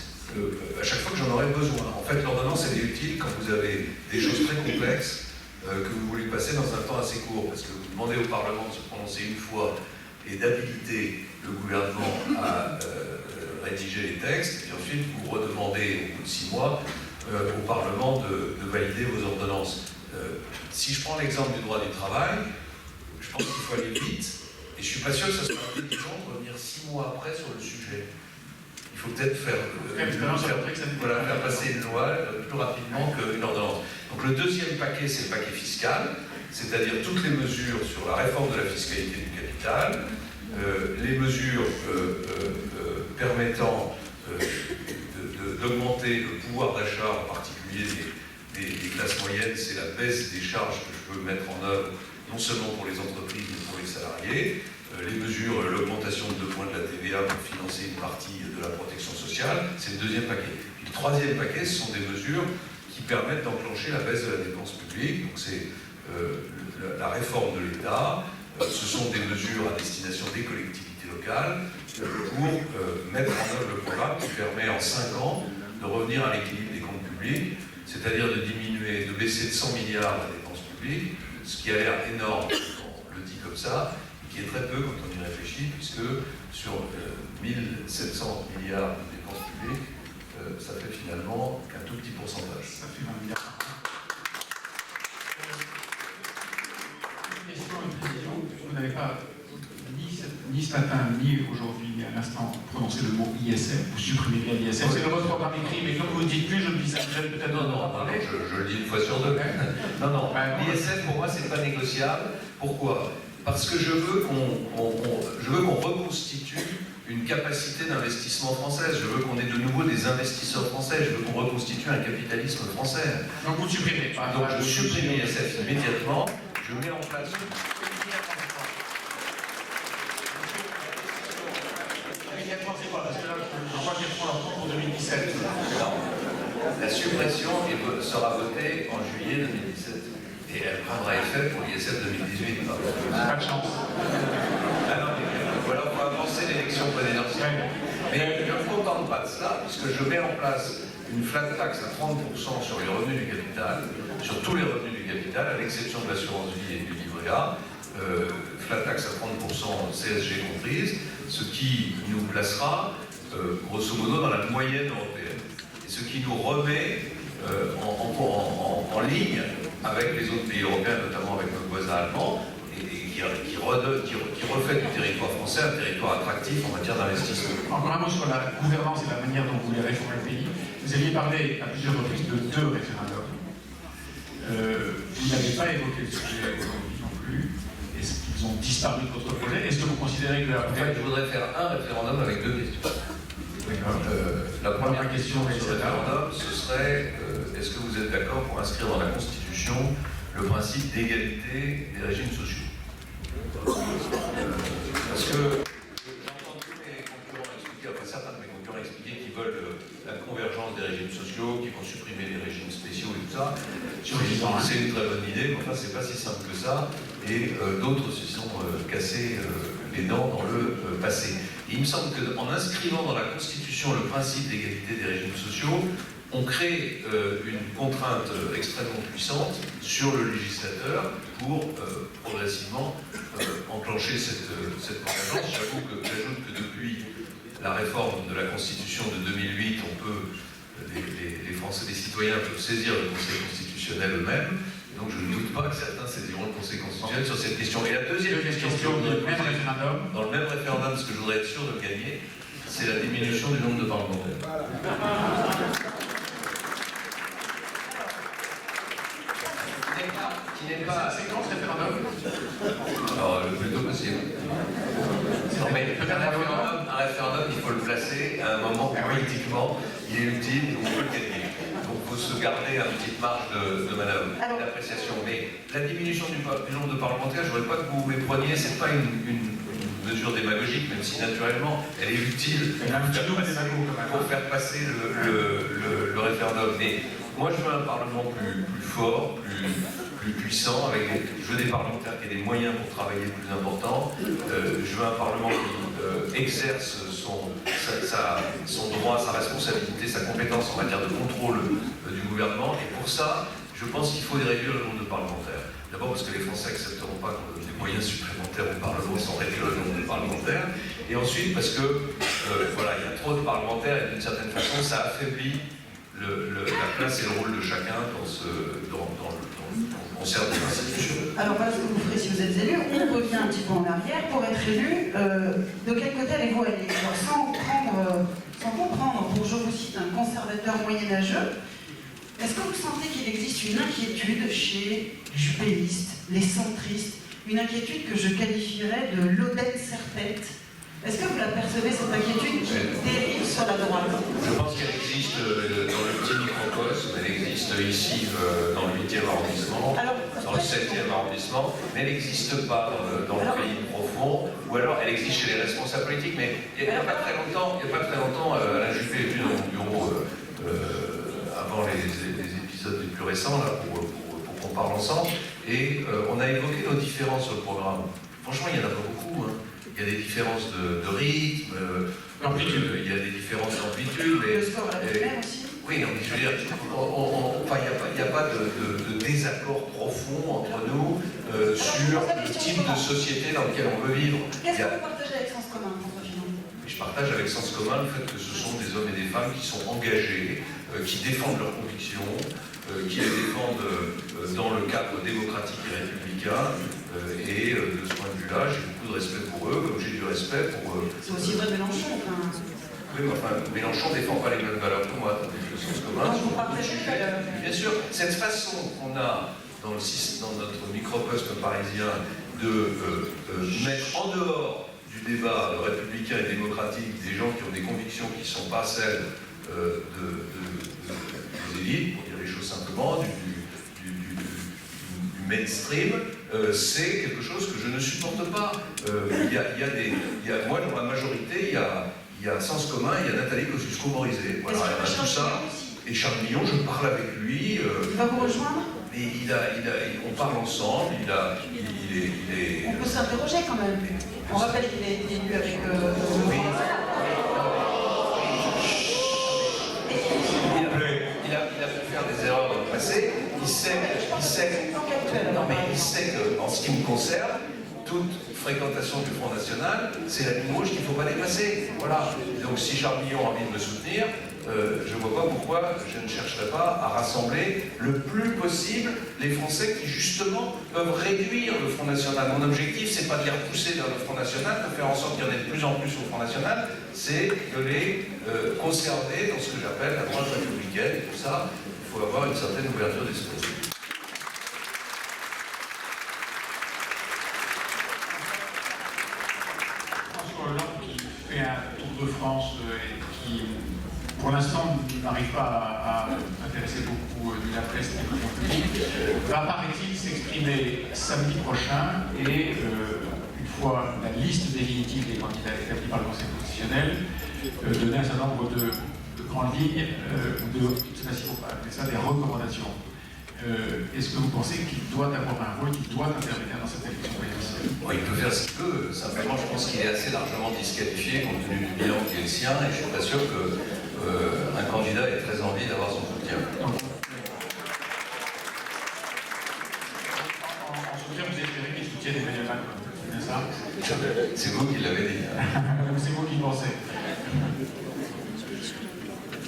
à chaque fois que j'en aurai besoin. En fait, l'ordonnance, elle est utile quand vous avez des choses très complexes que vous voulez passer dans un temps assez court. Parce que vous demandez au Parlement de se prononcer une fois et d'habiliter le gouvernement à rédiger les textes. Et ensuite, vous redemandez au bout de 6 mois au Parlement de valider vos ordonnances. Si je prends l'exemple du droit du travail, je pense qu'il faut aller vite. Et je ne suis pas sûr que ce soit intelligent de revenir 6 mois après sur le sujet. Il faut peut-être faire passer une loi plus rapidement qu'une ordonnance. Donc le deuxième paquet, c'est le paquet fiscal, c'est-à-dire toutes les mesures sur la réforme de la fiscalité du capital, les mesures permettant d'augmenter le pouvoir d'achat, en particulier des classes moyennes, c'est la baisse des charges que je veux mettre en œuvre, non seulement pour les entreprises, mais pour les salariés, les mesures, l'augmentation de 2 points de la TVA pour financer une partie de la protection sociale, c'est le deuxième paquet. Puis le troisième paquet, ce sont des mesures qui permettent d'enclencher la baisse de la dépense publique, donc c'est la réforme de l'État, ce sont des mesures à destination des collectivités locales pour mettre en œuvre le programme qui permet en 5 ans de revenir à l'équilibre des comptes publics, c'est-à-dire de baisser de 100 milliards la dépense publique, ce qui a l'air énorme quand on le dit comme ça, et qui est très peu quand on y réfléchit, puisque sur 1700 milliards de dépenses publiques, ça fait finalement qu'un tout petit pourcentage. Ça fait 20 milliards. Une question, une précision. Vous n'avez pas, ni ce matin, ni aujourd'hui, ni à l'instant, prononcé le mot ISF. Vous supprimez bien l'ISF. C'est dans votre programme écrit, mais comme vous ne dites plus, je me dis ça. Peut-être Non, je le dis une fois sur deux. Non, l'ISF pour moi, c'est pas négociable. Pourquoi? Parce que je veux qu'on reconstitue une capacité d'investissement française. Je veux qu'on ait de nouveau des investisseurs français. Je veux qu'on reconstitue un capitalisme français. Donc vous supprimez. Donc je supprime l'ISF immédiatement. Je mets en place. Immédiatement, c'est quoi? Parce que là, je crois qu'il reprend leur compte pour 2017. Non. votée en juillet 2017. Et elle prendra effet pour l'ISF 2018. Pas de chance. Ah non, mais voilà, on va avancer l'élection présidentielle. Mais je ne me contente pas de cela, puisque je mets en place une flat tax à 30% sur les revenus du capital, sur tous les revenus du capital, à l'exception de l'assurance vie et du livret A, flat tax à 30% CSG comprise, ce qui nous placera grosso modo dans la moyenne européenne, et ce qui nous remet en ligne avec les autres pays européens, notamment avec nos voisins allemands, et qui refait du territoire français un territoire attractif en matière d'investissement. Encore un mot sur la gouvernance et la manière dont vous voulez réformer le pays. Vous aviez parlé à plusieurs reprises de 2 référendums. Vous n'avez pas évoqué le sujet aujourd'hui non plus. Est-ce qu'ils ont disparu de votre projet? Est-ce que vous considérez que En fait, je voudrais faire un référendum avec 2 questions. La première question de ce référendum, ce serait est-ce que vous êtes d'accord pour inscrire dans la Constitution le principe d'égalité des régimes sociaux? Parce que j'entends tous mes concurrents expliquer, enfin certains de mes concurrents expliquer qu'ils veulent la convergence des régimes sociaux, qu'ils vont supprimer les régimes spéciaux et tout ça. C'est une très bonne idée, mais enfin c'est pas si simple que ça. Et d'autres se sont cassés les dents dans le passé. Et il me semble qu'en inscrivant dans la Constitution le principe d'égalité des régimes sociaux, on crée une contrainte extrêmement puissante sur le législateur pour progressivement enclencher cette convergence. J'ajoute que depuis la réforme de la Constitution de 2008, les Français, les citoyens peuvent saisir le Conseil constitutionnel eux-mêmes. Donc je ne doute pas que certains saisiront le Conseil constitutionnel sur cette question. Et la deuxième question dans le même référendum, ce que je voudrais être sûr de gagner, c'est la diminution du nombre de parlementaires. C'est quand ce référendum? Alors, le plus tôt possible. Non, mais un référendum, il faut le placer à un moment où politiquement il est utile et on peut le gagner. Donc il faut se garder une petite marge de manœuvre, d'appréciation. Mais la diminution du nombre de parlementaires, je ne voudrais pas que vous mépreniez, ce n'est pas une mesure démagogique, même si naturellement elle est utile pour faire passer le référendum. Mais moi je veux un Parlement plus fort, plus puissant, je veux des parlementaires qui aient des moyens pour travailler plus importants. Je veux un Parlement qui exerce son droit, sa responsabilité, sa compétence en matière de contrôle du gouvernement. Et pour ça, je pense qu'il faut réduire le nombre de parlementaires. D'abord parce que les Français n'accepteront pas qu'on donne des moyens supplémentaires au Parlement sans réduire le nombre de parlementaires. Et ensuite parce que voilà, il y a trop de parlementaires et d'une certaine façon, ça affaiblit la place et le rôle de chacun dans le concert des institutions. Alors voilà ce que vous ferez si vous êtes élu. On revient un petit peu en arrière. Pour être élu, de quel côté allez-vous aller? Sans comprendre, pour je vous cite, un conservateur moyenâgeux, est-ce que vous sentez qu'il existe une inquiétude chez les juppéistes, les centristes, une inquiétude que je qualifierais de l'Oden serpette? Est-ce que vous la percevez, cette inquiétude qui dérive sur la droite? Je pense qu'elle existe dans le petit microcosme, elle existe ici dans le 8e arrondissement, dans le 7e arrondissement, mais elle n'existe pas dans le pays profond, ou alors elle existe chez les responsables politiques, mais il n'y a pas très longtemps, Alain Juppé est venu dans mon bureau avant les épisodes les plus récents, là, pour qu'on parle ensemble, et on a évoqué nos différences sur le programme. Franchement, il n'y en a pas beaucoup, hein. Il y a des différences de rythme, il y a des différences d'amplitude. Le sport à la primaire aussi. Oui, non, mais je veux dire, il n'y a pas de désaccord profond entre nous sur le type de société dans lequel on veut vivre. Qu'est-ce que vous partagez avec Sens Commun, François Fillon? Je partage avec Sens Commun le fait que ce sont des hommes et des femmes qui sont engagés, qui défendent leurs convictions, qui les défendent dans le cadre démocratique et républicain. Et de ce point de vue-là, j'ai beaucoup de respect pour eux, comme j'ai du respect pour eux. C'est aussi vrai de Mélenchon. Oui, mais enfin, Mélenchon ne défend pas les mêmes valeurs que moi, tandis que le Sens Commun. Vous partagez les valeurs. Bien sûr, cette façon qu'on a dans notre microcosme parisien de mettre en dehors du débat républicain et démocratique des gens qui ont des convictions qui ne sont pas celles des élites, pour dire les choses simplement, du mainstream, c'est quelque chose que je ne supporte pas. Moi, dans la majorité, il y a Sens Commun, il y a Nathalie Kosciusko-Morizet. Voilà, tout ça. Et Charles Millon, je parle avec lui. Il va vous rejoindre? Et on parle ensemble, il est... On peut s'interroger quand même. On rappelle qu'il a été élu avec... Oui. Il a pu faire des erreurs dans le passé. Il sait qu'en ce qui me concerne, toute fréquentation du Front National, c'est la ligne rouge qu'il ne faut pas dépasser. Voilà. Donc si Charles Millon a envie de me soutenir, je ne vois pas pourquoi je ne chercherai pas à rassembler le plus possible les Français qui justement peuvent réduire le Front National. Mon objectif, c'est pas de les repousser vers le Front National, de faire en sorte qu'il y en ait de plus en plus au Front National, c'est de les conserver dans ce que j'appelle la droite républicaine. Et pour ça, il faut avoir une certaine ouverture d'esprit. François Hollande qui fait un tour de France et qui, pour l'instant, n'arrive pas à intéresser beaucoup de la presse et de l'opinion publique, va, paraît-il, s'exprimer samedi prochain et, une fois la liste définitive des candidats établie par le Conseil constitutionnel, donner un certain nombre de grandes lignes, je ne sais pas si on peut appeler ça des recommandations. Est-ce que vous pensez qu'il doit avoir un rôle, qu'il doit intervenir dans cette élection présidentielle? Bon, il peut faire ce qu'il veut, simplement je pense qu'il est assez largement disqualifié compte tenu du bilan qui est le sien, et je ne suis pas sûr qu'un candidat ait très envie d'avoir son soutien. En soutien, vous espérez qu'il soutienne Emmanuel Macron, c'est bien ça? C'est vous qui l'avez dit. C'est vous qui pensez.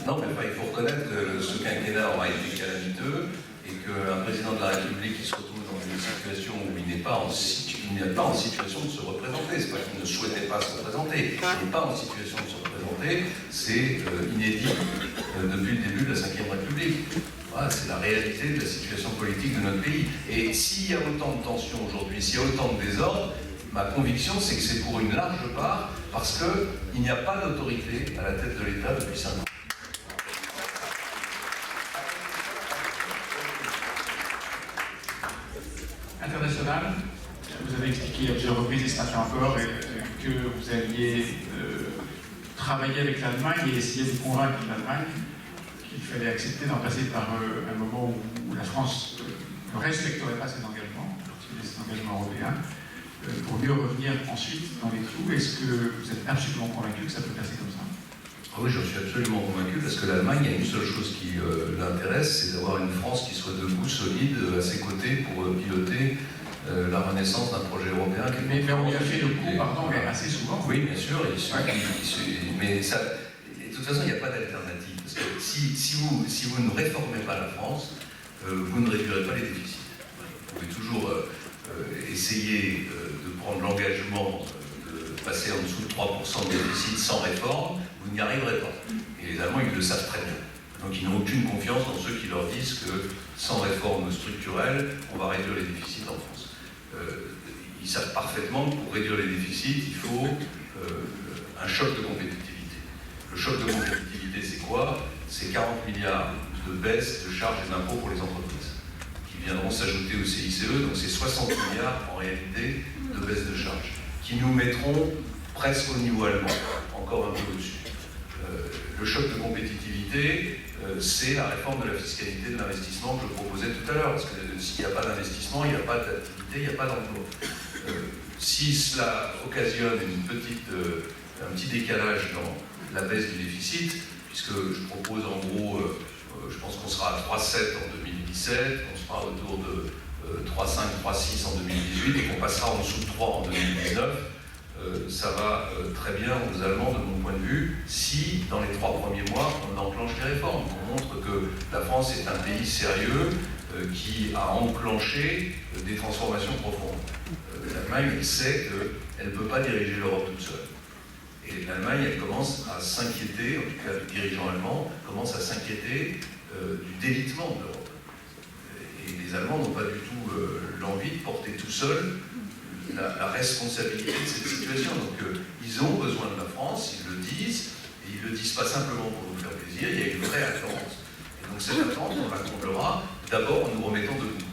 Non, mais enfin, il faut reconnaître que ce quinquennat aura été calamiteux et qu'un président de la République qui se retrouve dans une situation où il n'est pas en situation de se représenter, c'est pas qu'il ne souhaitait pas se représenter, il n'est pas en situation de se représenter, c'est inédit depuis le début de la Ve République. Voilà, c'est la réalité de la situation politique de notre pays. Et s'il y a autant de tensions aujourd'hui, s'il y a autant de désordre, ma conviction, c'est que c'est pour une large part parce qu'il n'y a pas d'autorité à la tête de l'État depuis 5 ans. International, vous avez expliqué à plusieurs reprises, et ce matin encore, que vous alliez travailler avec l'Allemagne et essayer de convaincre l'Allemagne qu'il fallait accepter d'en passer par un moment où la France ne respecterait pas ses engagements, ses engagements européens, pour mieux revenir ensuite dans les clous. Est-ce que vous êtes absolument convaincu que ça peut passer comme ça? Oui, j'en suis absolument convaincu, parce que l'Allemagne, il y a une seule chose qui l'intéresse, c'est d'avoir une France qui soit debout, solide, à ses côtés, pour piloter la renaissance d'un projet européen. Mais on y a fait le coup, pardon, mais assez souvent. Oui, bien sûr, mais ça, de toute façon, il n'y a pas d'alternative. Parce que si vous ne réformez pas la France, vous ne réduirez pas les déficits. Vous pouvez toujours essayer de prendre l'engagement de passer en dessous de 3% de déficit sans réforme, vous n'y arriverez pas. Et les Allemands, ils le savent très bien. Donc ils n'ont aucune confiance dans ceux qui leur disent que sans réforme structurelle, on va réduire les déficits en France. Ils savent parfaitement que pour réduire les déficits, il faut un choc de compétitivité. Le choc de compétitivité, c'est quoi? C'est 40 milliards de baisse de charges et d'impôts pour les entreprises, qui viendront s'ajouter au CICE, donc c'est 60 milliards en réalité de baisse de charges, qui nous mettront presque au niveau allemand, encore un peu au-dessus. Le choc de compétitivité, c'est la réforme de la fiscalité de l'investissement que je proposais tout à l'heure, parce que s'il n'y a pas d'investissement, il n'y a pas d'activité, il n'y a pas d'emploi. Si cela occasionne un petit décalage dans la baisse du déficit, puisque je propose en gros, je pense qu'on sera à 3,7 en 2017, on sera autour de 3,5, 3,6 en 2018 et qu'on passera en dessous de 3 en 2019, ça va très bien aux Allemands de mon point de vue, si dans les 3 premiers mois on enclenche les réformes, qu'on montre que la France est un pays sérieux qui a enclenché des transformations profondes. L'Allemagne, elle sait qu'elle ne peut pas diriger l'Europe toute seule. Et l'Allemagne, elle commence à s'inquiéter, en tout cas les dirigeants allemands commencent à s'inquiéter du délitement de l'Europe. Et les Allemands n'ont pas du tout l'envie de porter tout seuls la responsabilité de cette situation. Donc ils ont besoin de la France, ils le disent, et ils ne le disent pas simplement pour nous faire plaisir, il y a une vraie attente. Et donc cette attente, on la comblera d'abord en nous remettant debout.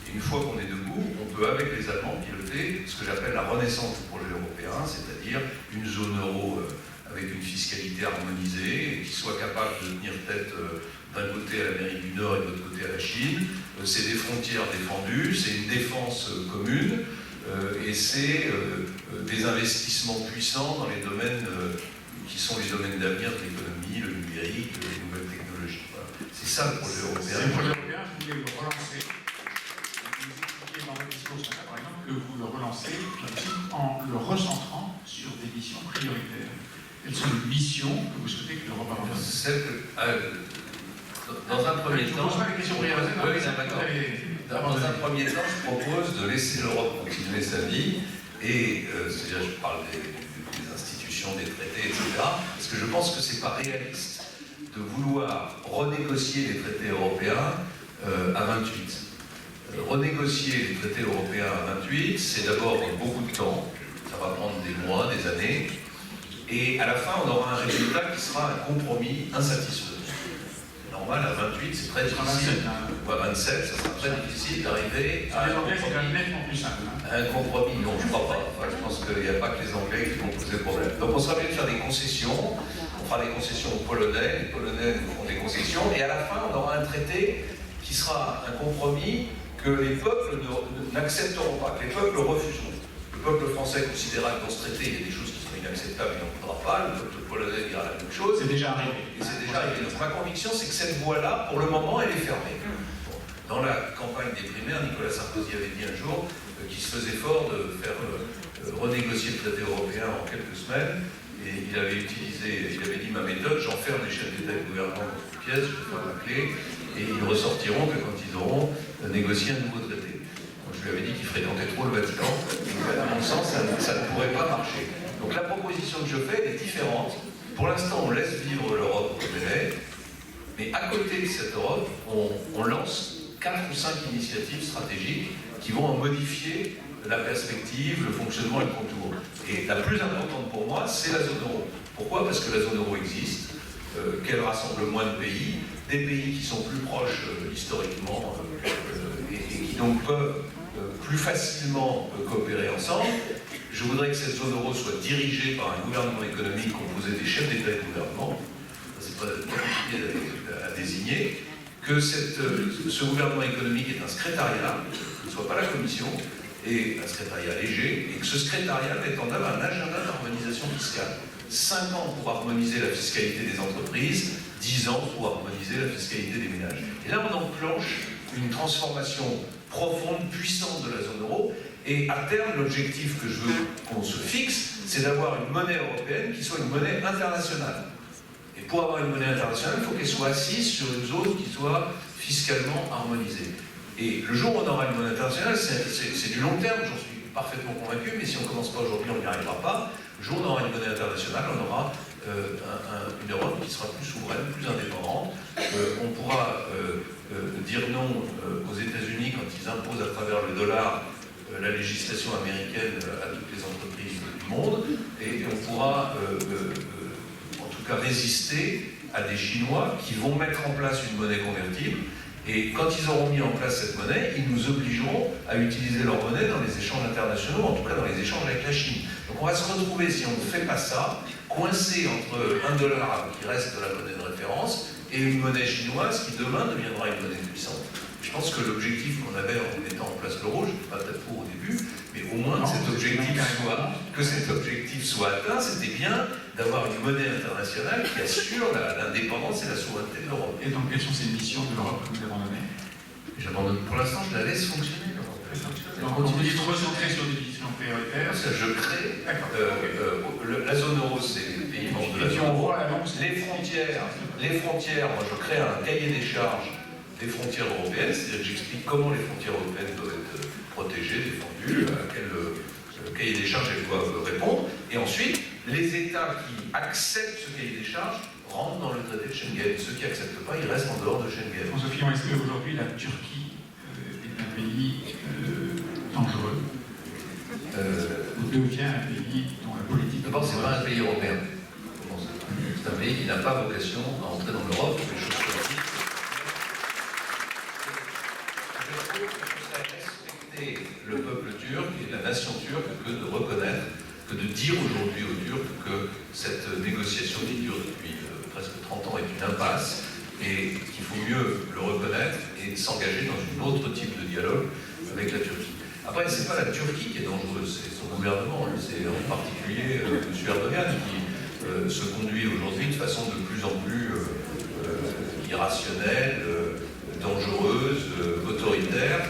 Et une fois qu'on est debout, on peut avec les Allemands piloter ce que j'appelle la renaissance du projet européen, c'est-à-dire une zone euro avec une fiscalité harmonisée, et qui soit capable de tenir tête d'un côté à l'Amérique du Nord et de l'autre côté à la Chine. C'est des frontières défendues, c'est une défense commune, et c'est des investissements puissants dans les domaines qui sont les domaines d'avenir de l'économie, le numérique, les nouvelles technologies. Voilà. C'est ça le projet européen. C'est le projet européen, je voulais le relancer. Vous expliquez dans votre discours ce matin, par exemple, que vous le relancez aussi en le recentrant sur des missions prioritaires. Quelles sont les missions que vous souhaitez que l'Europe aborde? Dans un premier temps, je pose pas les questions prioritaires. oui, d'accord. Dans un premier temps, je propose de laisser l'Europe continuer sa vie, et c'est-à-dire, je parle des institutions, des traités, etc., parce que je pense que c'est pas réaliste de vouloir renégocier les traités européens à 28. Renégocier les traités européens à 28, c'est d'abord beaucoup de temps, ça va prendre des mois, des années, et à la fin, on aura un résultat qui sera un compromis insatisfaisant. Normal, à 28, c'est très difficile. Ou à 27, ça sera très difficile d'arriver à un compromis. Non, je ne crois pas. Enfin, je pense qu'il n'y a pas que les Anglais qui vont poser le problème. Donc on sera obligé de faire des concessions. On fera des concessions aux Polonais. Les Polonais nous feront des concessions. Et à la fin, on aura un traité qui sera un compromis que les peuples n'accepteront pas, que les peuples refuseront. Le peuple français considérera que dans ce traité, il y a des choses qui sont inacceptables, il n'en voudra pas. Le peuple polonais dira la même chose. C'est déjà arrivé. Et c'est déjà arrivé. Donc ma conviction, c'est que cette voie-là, pour le moment, elle est fermée. Bon. Dans la campagne des primaires, Nicolas Sarkozy avait dit un jour qu'il se faisait fort de faire renégocier le traité européen en quelques semaines. Et il avait dit ma méthode, j'enferme les chefs d'État et de gouvernement dans une pièce, je vais faire la clé, et ils ressortiront que quand ils auront négocié un nouveau traité. Donc, je lui avais dit qu'il fréquentait trop le Vatican, et à mon sens, ça ne pourrait pas marcher. Donc la proposition que je fais est différente. Pour l'instant, on laisse vivre l'Europe comme elle est, mais à côté de cette Europe, on lance 4 ou 5 initiatives stratégiques qui vont en modifier la perspective, le fonctionnement et le contour. Et la plus importante pour moi, c'est la zone euro. Pourquoi? Parce que la zone euro existe, qu'elle rassemble moins de pays, des pays qui sont plus proches historiquement et qui donc peuvent plus facilement coopérer ensemble. Je voudrais que cette zone euro soit dirigée par un gouvernement économique composé des chefs d'État et de gouvernement. C'est pas compliqué à désigner. Que ce gouvernement économique est un secrétariat, que ce ne soit pas la Commission, et un secrétariat léger, et que ce secrétariat mette en œuvre un agenda d'harmonisation fiscale. 5 ans pour harmoniser la fiscalité des entreprises, 10 ans pour harmoniser la fiscalité des ménages. Et là, on enclenche une transformation profonde, puissante de la zone euro, et à terme, l'objectif que je veux qu'on se fixe, c'est d'avoir une monnaie européenne qui soit une monnaie internationale. Et pour avoir une monnaie internationale, il faut qu'elle soit assise sur une zone qui soit fiscalement harmonisée. Et le jour où on aura une monnaie internationale, c'est du long terme, j'en suis parfaitement convaincu, mais si on ne commence pas aujourd'hui, on n'y arrivera pas. Le jour où on aura une monnaie internationale, on aura une Europe qui sera plus souveraine, plus indépendante. On pourra dire non aux États-Unis quand ils imposent à travers le dollar la législation américaine à toutes les entreprises du monde, et on pourra en tout cas résister à des Chinois qui vont mettre en place une monnaie convertible. Et quand ils auront mis en place cette monnaie, ils nous obligeront à utiliser leur monnaie dans les échanges internationaux, en tout cas dans les échanges avec la Chine. Donc on va se retrouver, si on ne fait pas ça, coincé entre un dollar qui reste la monnaie de référence et une monnaie chinoise qui demain deviendra une monnaie puissante. Je pense que l'objectif qu'on avait en mettant en place l'euro, je ne suis pas peut-être pour au début, mais au moins que cet objectif soit atteint, c'était bien d'avoir une monnaie internationale qui assure l'indépendance et la souveraineté de l'Europe. Et donc, quelles sont ces missions de l'Europe que vous abandonnez? J'abandonne pour l'instant, je la laisse fonctionner. Donc, on continue de se recentrer sur des missions prioritaires. Je crée. La zone euro, c'est les pays membres de la zone euro. Les frontières, moi je crée un cahier des charges des frontières européennes, c'est-à-dire que j'explique comment les frontières européennes doivent être protégées, défendues, à quel cahier des charges elles doivent répondre. Et ensuite, les États qui acceptent ce cahier des charges rentrent dans le traité de Schengen. Ceux qui n'acceptent pas, ils restent en dehors de Schengen. François Fillon, est-ce qu'aujourd'hui la Turquie est un pays dangereux ou devient un pays dont la politique... D'abord, ce n'est pas un pays européen. C'est un pays qui n'a pas vocation à entrer dans l'Europe pour les choses politiques. Respecter le peuple turc et la nation turque que de reconnaître, que de dire aujourd'hui aux Turcs que cette négociation qui dure depuis presque 30 ans est une impasse et qu'il faut mieux le reconnaître et s'engager dans un autre type de dialogue avec la Turquie. Après, c'est pas la Turquie qui est dangereuse, c'est son gouvernement, c'est en particulier M. Erdogan qui se conduit aujourd'hui de façon de plus en plus irrationnelle, dangereuse, autoritaire,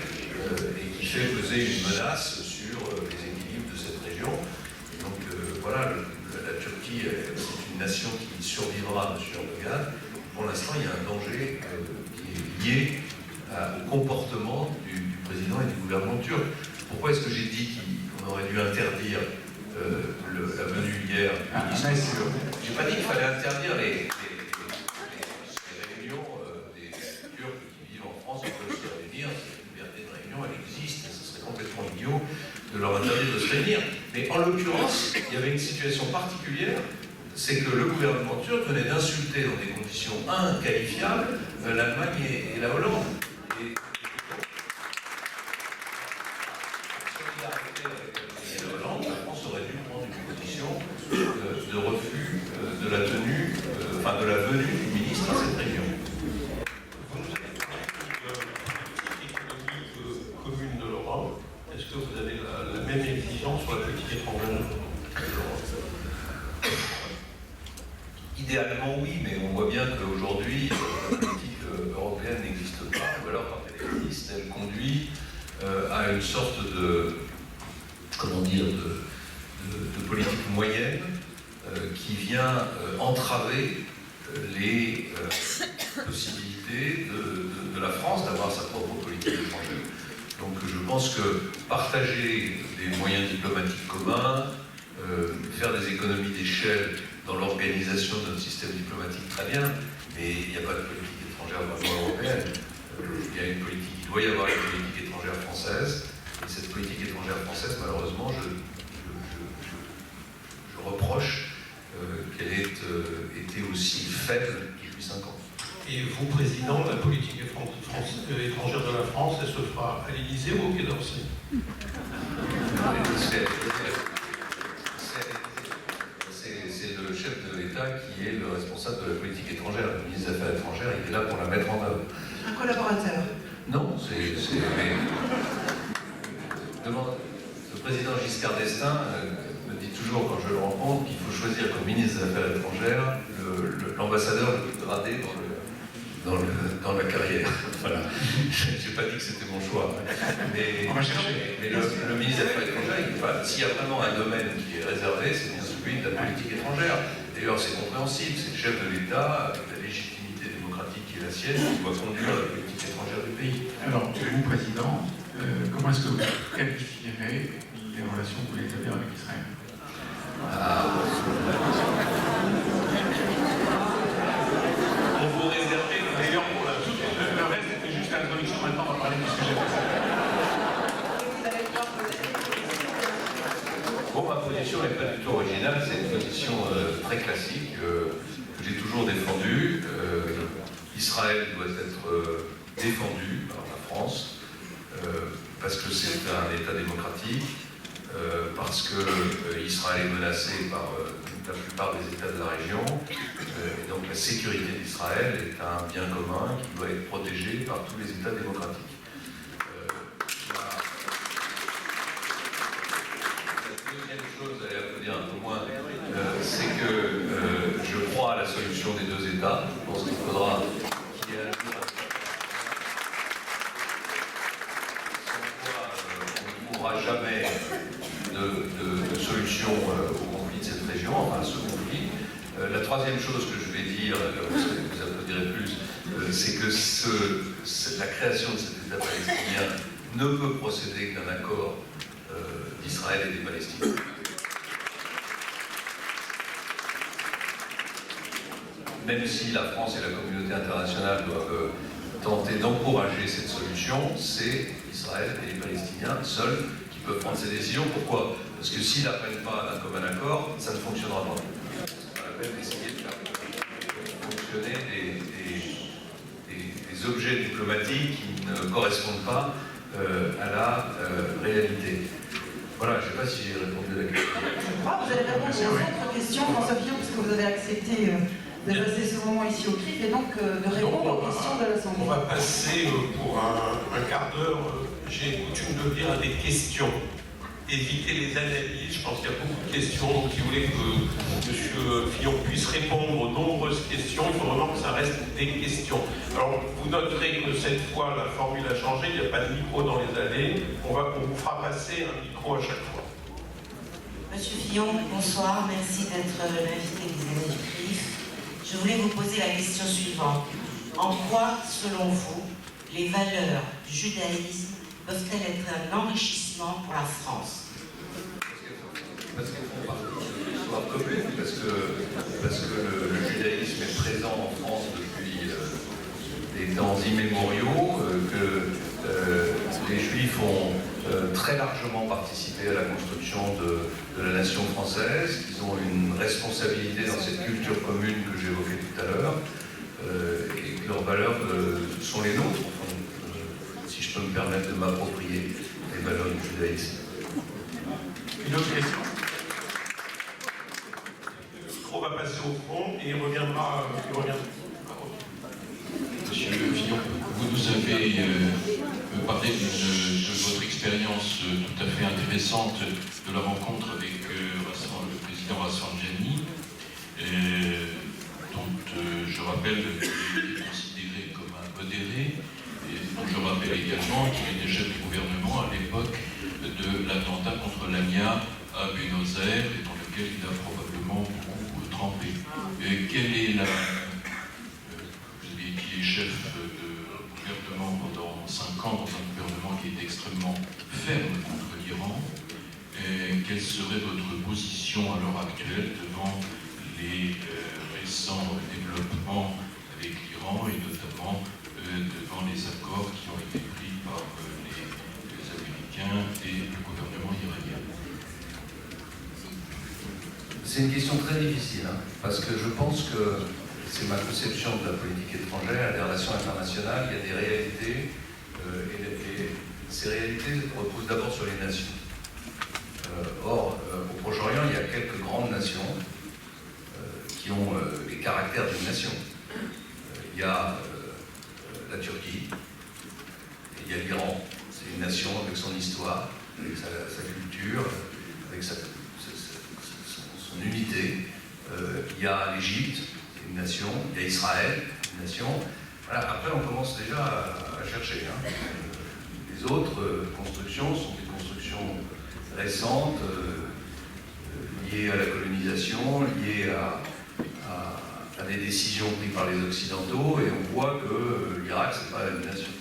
et qui fait peser une menace sur les équilibres de cette région. Donc voilà, la Turquie, c'est une nation qui survivra à M. Erdogan. Pour l'instant, il y a un danger qui est lié au comportement du président et du gouvernement turc. Pourquoi est-ce que j'ai dit qu'on aurait dû interdire la venue hier du ministre turc? Je n'ai pas dit qu'il fallait interdire les réunions des Turcs qui vivent en France, qui peuvent se réunir. Cette liberté de réunion, elle existe, et ce serait complètement idiot de leur interdire de se réunir. Mais en l'occurrence, il y avait une situation particulière, c'est que le gouvernement turc venait d'insulter dans des conditions inqualifiables l'Allemagne et la Hollande. Et la Hollande, la France aurait dû prendre une position de refus de la tenue, de la venue du ministre à cette réunion. Vous nous avez parlé de la politique économique commune de l'Europe. Est-ce que vous avez la même exigence sur la politique étrangère de l'Europe? Idéalement, oui, mais on voit bien qu'aujourd'hui, la politique européenne n'existe pas, ou alors quand elle existe, elle conduit à une sorte de, de politique moyenne qui vient entraver les possibilités de la France d'avoir sa propre politique étrangère. Donc je pense que partager des moyens diplomatiques communs, faire des économies d'échelle dans l'organisation de notre système diplomatique, très bien, mais il n'y a pas de politique étrangère vraiment européenne. Il doit y avoir une politique étrangère française, et cette politique étrangère française, malheureusement, je reproche qu'elle ait été aussi faible depuis 5 ans. Et vous, Président, la politique étrangère de la France, elle se fera à l'Élysée ou au Quai d'Orsay? C'est le chef de l'État qui est le responsable de la politique étrangère. Le ministre des Affaires étrangères, il est là pour la mettre en œuvre. Un collaborateur. Non, le président Giscard d'Estaing me dit toujours, quand je le rencontre, qu'il faut choisir comme ministre des Affaires étrangères l'ambassadeur le plus gradé dans la carrière. Voilà. Je n'ai pas dit que c'était mon choix. Mais le ministre des Affaires étrangères, s'il y a vraiment un domaine qui est réservé, c'est bien celui de la politique étrangère. D'ailleurs, c'est compréhensible, c'est le chef de l'État, avec la légitimité démocratique qui est la sienne, qui doit conduire la politique étrangère du pays. Alors, vous, Président, comment est-ce que vous qualifierez les relations que vous voulez établir avec Israël? On vous réserver le meilleur pour la toute. Le reste était juste l'introduction, maintenant on va parler du sujet. Bon, ma position n'est pas du tout originale, c'est une position très classique que j'ai toujours défendue. Israël doit être défendu par la France parce que c'est un État démocratique, parce que Israël est menacé par la plupart des États de la région, et donc la sécurité d'Israël est un bien commun qui doit être protégé par tous les États démocratiques. Vous allez applaudir un peu moins, c'est que je crois à la solution des deux États. Je pense qu'il faudra qu'il y ait un jour sans quoi on ne trouvera jamais de solution au conflit de cette région, enfin à ce conflit. La troisième chose que je vais dire, vous applaudirez plus, c'est que la création de cet État palestinien ne peut procéder que d'un accord d'Israël et des Palestiniens. Même si la France et la communauté internationale doivent tenter d'encourager cette solution, c'est Israël et les Palestiniens seuls qui peuvent prendre ces décisions. Pourquoi? Parce que s'ils n'apprennent pas d'un commun accord, ça ne fonctionnera pas. C'est pas la peine d'essayer de faire fonctionner des objets diplomatiques qui ne correspondent pas à la réalité. Voilà, je ne sais pas si j'ai répondu à la question. Je crois que vous allez répondre aux autres questions, François Fillon, parce que vous avez accepté de passer ce moment ici au CRIF et donc de répondre aux questions de l'Assemblée. On va passer pour un quart d'heure, j'ai coutume de dire, à des questions. Éviter les analyses, je pense qu'il y a beaucoup de questions, donc si vous voulez que M. Fillon puisse répondre aux nombreuses questions, il faut vraiment que ça reste des questions. Alors, vous noterez que cette fois, la formule a changé, il n'y a pas de micro dans les allées, on vous fera passer un micro à chaque fois. Monsieur Fillon, bonsoir, merci d'être l'invité des années du CRIF. Je voulais vous poser la question suivante. En quoi, selon vous, les valeurs du judaïsme peuvent-elles être un enrichissement pour la France? Parce qu'elles font partie de l'histoire commune, parce que le judaïsme est présent en France depuis des temps immémoriaux, que les Juifs ont très largement participé à la construction de la nation française, qu'ils ont une responsabilité dans cette culture commune que j'évoquais tout à l'heure, et que leurs valeurs sont les nôtres, si je peux me permettre de m'approprier les valeurs du judaïsme. Une autre question? Le micro va passer au fond et il reviendra. Monsieur Fillon, vous nous avez parlé de votre expérience tout à fait intéressante de la rencontre avec le président Rafsanjani, dont je rappelle qu'il est considéré comme un modéré, et dont je rappelle également qu'il était chef du gouvernement à l'époque de l'attentat contre l'AMIA à Buenos Aires, et dans lequel il a probablement beaucoup trempé. Quelle est la... qui est chef de gouvernement pendant 5 ans, dans un gouvernement qui est extrêmement ferme contre l'Iran. Quelle serait votre position à l'heure actuelle devant les récents développements avec l'Iran et notamment devant les accords qui ont été pris par les Américains et le gouvernement iranien? C'est une question très difficile, hein, parce que je pense que c'est ma conception de la politique étrangère, des relations internationales, il y a des réalités, et ces réalités reposent d'abord sur les nations. Or, au Proche-Orient, il y a quelques grandes nations qui ont les caractères d'une nation. Il y a la Turquie, et il y a l'Iran. C'est une nation avec son histoire, avec sa culture, avec son unité. Il y a l'Égypte, une nation, il y a Israël, une nation. Voilà, après, on commence déjà à chercher. Hein. Les autres constructions sont des constructions récentes, liées à la colonisation, liées à des décisions prises par les Occidentaux, et on voit que l'Irak, c'est pas une nation.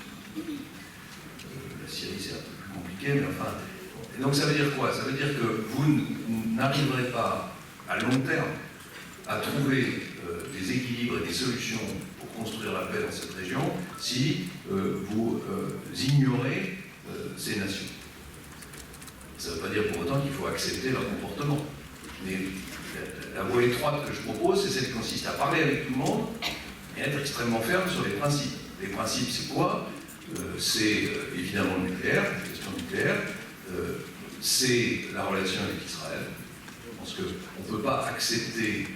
La Syrie, c'est un peu plus compliqué, mais enfin... Et donc ça veut dire quoi? Ça veut dire que vous n'arriverez pas, à long terme, à trouver des équilibres et des solutions pour construire la paix dans cette région si vous ignorez ces nations. Ça ne veut pas dire pour autant qu'il faut accepter leur comportement. Mais la voie étroite que je propose, c'est celle qui consiste à parler avec tout le monde et être extrêmement ferme sur les principes. Les principes, c'est quoi? C'est évidemment le nucléaire, la question nucléaire, c'est la relation avec Israël. Parce qu'on ne peut pas accepter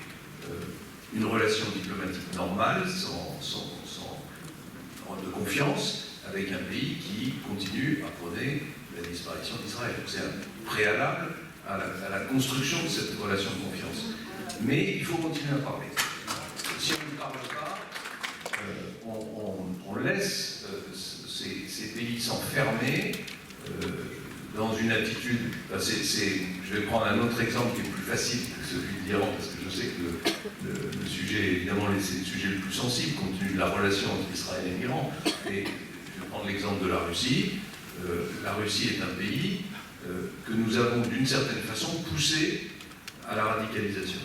une relation diplomatique normale de confiance avec un pays qui continue à prôner la disparition d'Israël. Donc c'est un préalable à la construction de cette relation de confiance. Mais il faut continuer à parler. Si on ne parle pas, on laisse ces pays s'enfermer dans une attitude... je vais prendre un autre exemple qui est plus facile que celui de l'Iran, parce que je sais que le sujet, évidemment, c'est le sujet le plus sensible, compte tenu de la relation entre Israël et l'Iran. Et je vais prendre l'exemple de la Russie. La Russie est un pays que nous avons, d'une certaine façon, poussé à la radicalisation.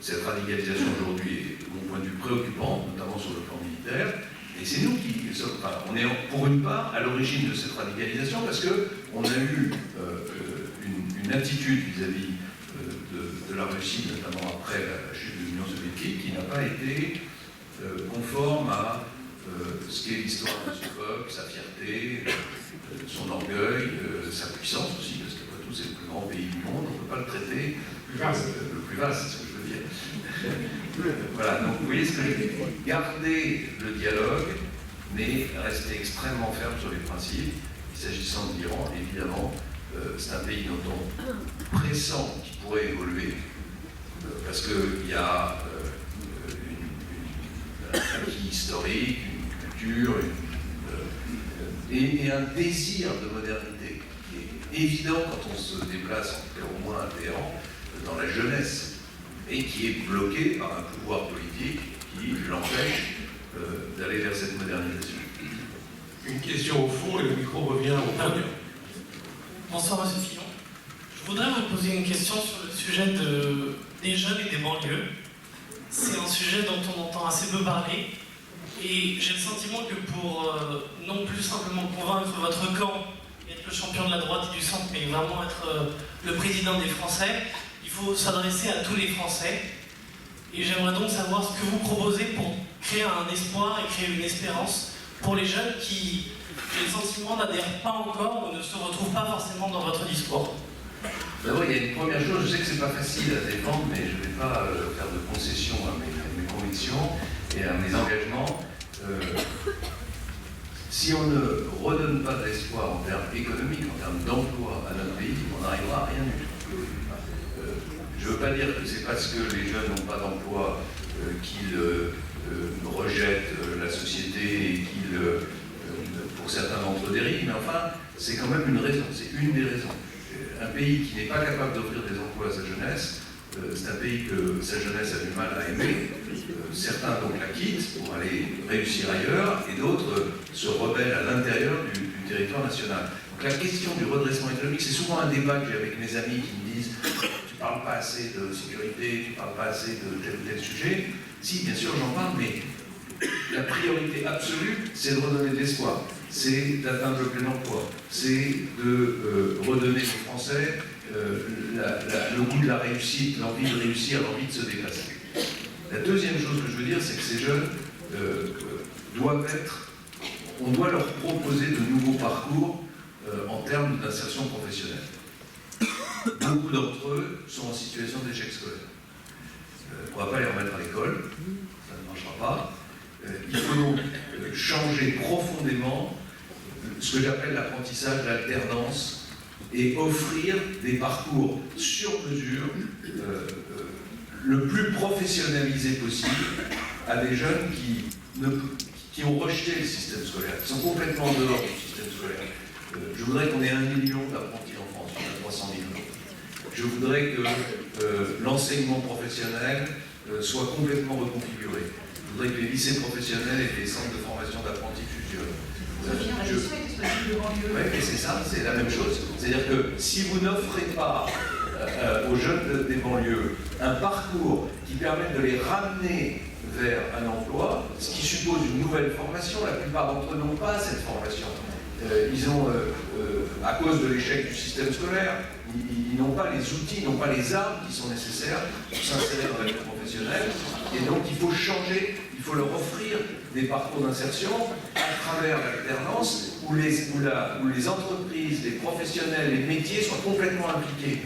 Cette radicalisation, aujourd'hui, est, de mon point de vue, préoccupante, notamment sur le plan militaire. Et c'est nous qui sommes, on est pour une part à l'origine de cette radicalisation parce qu'on a eu une attitude vis-à-vis de la Russie, notamment après la chute de l'Union soviétique, qui n'a pas été conforme à ce qu'est l'histoire de ce peuple, sa fierté, son orgueil, sa puissance aussi, parce qu'après tout c'est le plus grand pays du monde, on ne peut pas le traiter le plus vaste, c'est ce que je veux dire. Voilà, donc vous voyez ce que je dis. Garder le dialogue, mais rester extrêmement ferme sur les principes. S'agissant de l'Iran, évidemment, c'est un pays dont on pressent qu'il pourrait évoluer, parce qu'il y a un acquis historique, une culture, et un désir de modernité qui est évident quand on se déplace, en tout cas au moins à Téhéran, dans la jeunesse, et qui est bloqué par un pouvoir politique qui l'empêche d'aller vers cette modernisation. Une question au fond et le micro revient au podium. Bonsoir Monsieur Fillon. Je voudrais vous poser une question sur le sujet des jeunes et des banlieues. C'est un sujet dont on entend assez peu parler et j'ai le sentiment que pour non plus simplement convaincre votre camp et être le champion de la droite et du centre, mais vraiment être le président des Français, il faut s'adresser à tous les Français. Et j'aimerais donc savoir ce que vous proposez pour créer un espoir et créer une espérance pour les jeunes qui, j'ai le sentiment, n'adhèrent pas encore ou ne se retrouvent pas forcément dans votre discours. D'abord, il y a une première chose, je sais que c'est pas facile à défendre, mais je ne vais pas faire de concession à mes convictions et à mes engagements. Si on ne redonne pas de l'espoir en termes économiques, en termes d'emploi à notre pays, on n'arrivera à rien du tout. Je ne veux pas dire que c'est parce que les jeunes n'ont pas d'emploi qu'ils rejettent la société et qu'ils, pour certains d'entre eux, dérivent, mais enfin, c'est quand même une raison, c'est une des raisons. Un pays qui n'est pas capable d'offrir des emplois à sa jeunesse, c'est un pays que sa jeunesse a du mal à aimer. Certains donc la quittent pour aller réussir ailleurs, et d'autres se rebellent à l'intérieur du territoire national. Donc la question du redressement économique, c'est souvent un débat que j'ai avec mes amis qui me disent « tu parles pas assez de sécurité, tu parles pas assez de tel ou tel sujet ». Si, bien sûr, j'en parle, mais la priorité absolue, c'est de redonner de l'espoir, c'est d'atteindre le plein emploi, c'est de redonner aux Français le goût de la réussite, l'envie de réussir, l'envie de se déplacer. La deuxième chose que je veux dire, c'est que ces jeunes on doit leur proposer de nouveaux parcours en termes d'insertion professionnelle. Beaucoup d'entre eux sont en situation d'échec scolaire. On ne va pas les remettre à l'école, ça ne marchera pas. Il faut donc changer profondément ce que j'appelle l'apprentissage, l'alternance, et offrir des parcours sur mesure le plus professionnalisé possible à des jeunes qui ont rejeté le système scolaire, qui sont complètement en dehors du système scolaire. Je voudrais qu'on ait 1 million d'apprentis en France, on a 300 000. Je voudrais que l'enseignement professionnel soit complètement reconfiguré. Je voudrais que les lycées professionnels et les centres de formation d'apprentis fusionnent. Oui, mais c'est ça, c'est la même chose. C'est-à-dire que si vous n'offrez pas aux jeunes des banlieues un parcours qui permette de les ramener vers un emploi, ce qui suppose une nouvelle formation, la plupart d'entre eux n'ont pas cette formation. Ils ont, à cause de l'échec du système scolaire, ils n'ont pas les outils, ils n'ont pas les armes qui sont nécessaires pour s'insérer dans la vie professionnelle. Et donc il faut changer, il faut leur offrir des parcours d'insertion à travers l'alternance où les entreprises, les professionnels, les métiers soient complètement impliqués.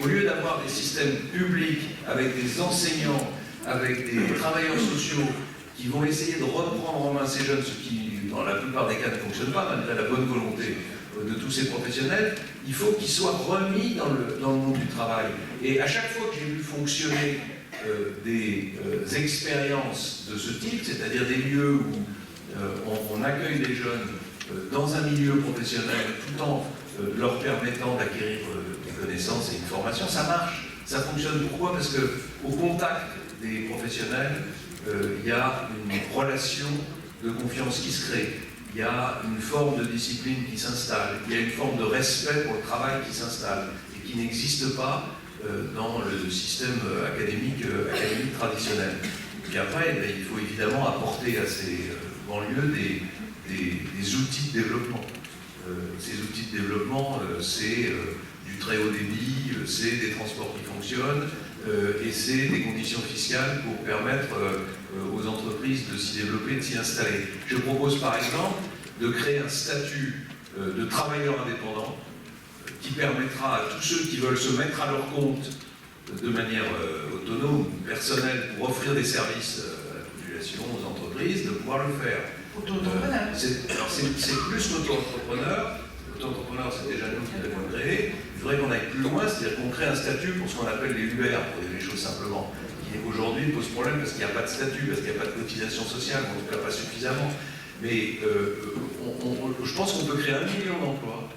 Au lieu d'avoir des systèmes publics avec des enseignants, avec des travailleurs sociaux qui vont essayer de reprendre en main ces jeunes, ce qui, dans la plupart des cas, ne fonctionne pas, malgré la bonne volonté de tous ces professionnels, il faut qu'ils soient remis dans le monde du travail. Et à chaque fois que j'ai vu fonctionner des expériences de ce type, c'est-à-dire des lieux où on accueille des jeunes dans un milieu professionnel tout en leur permettant d'acquérir des connaissances et une formation, ça marche, ça fonctionne. Pourquoi? Parce qu'au contact des professionnels, il y a une relation de confiance qui se crée, il y a une forme de discipline qui s'installe, il y a une forme de respect pour le travail qui s'installe et qui n'existe pas dans le système académique traditionnel. Et après, il faut évidemment apporter à ces banlieues des outils de développement. Ces outils de développement, c'est du très haut débit, c'est des transports qui fonctionnent, et c'est des conditions fiscales pour permettre aux entreprises de s'y développer, de s'y installer. Je propose par exemple de créer un statut de travailleur indépendant qui permettra à tous ceux qui veulent se mettre à leur compte de manière autonome, personnelle, pour offrir des services à la population, aux entreprises, de pouvoir le faire. Auto-entrepreneur. C'est plus l'auto-entrepreneur. L'auto-entrepreneur, c'est déjà nous qui l'avons créé. Il faudrait qu'on aille plus loin, c'est-à-dire qu'on crée un statut pour ce qu'on appelle les Uber, pour dire les choses simplement, qui aujourd'hui pose problème parce qu'il n'y a pas de statut, parce qu'il n'y a pas de cotisation sociale, en tout cas pas suffisamment. Mais je pense qu'on peut créer 1 million d'emplois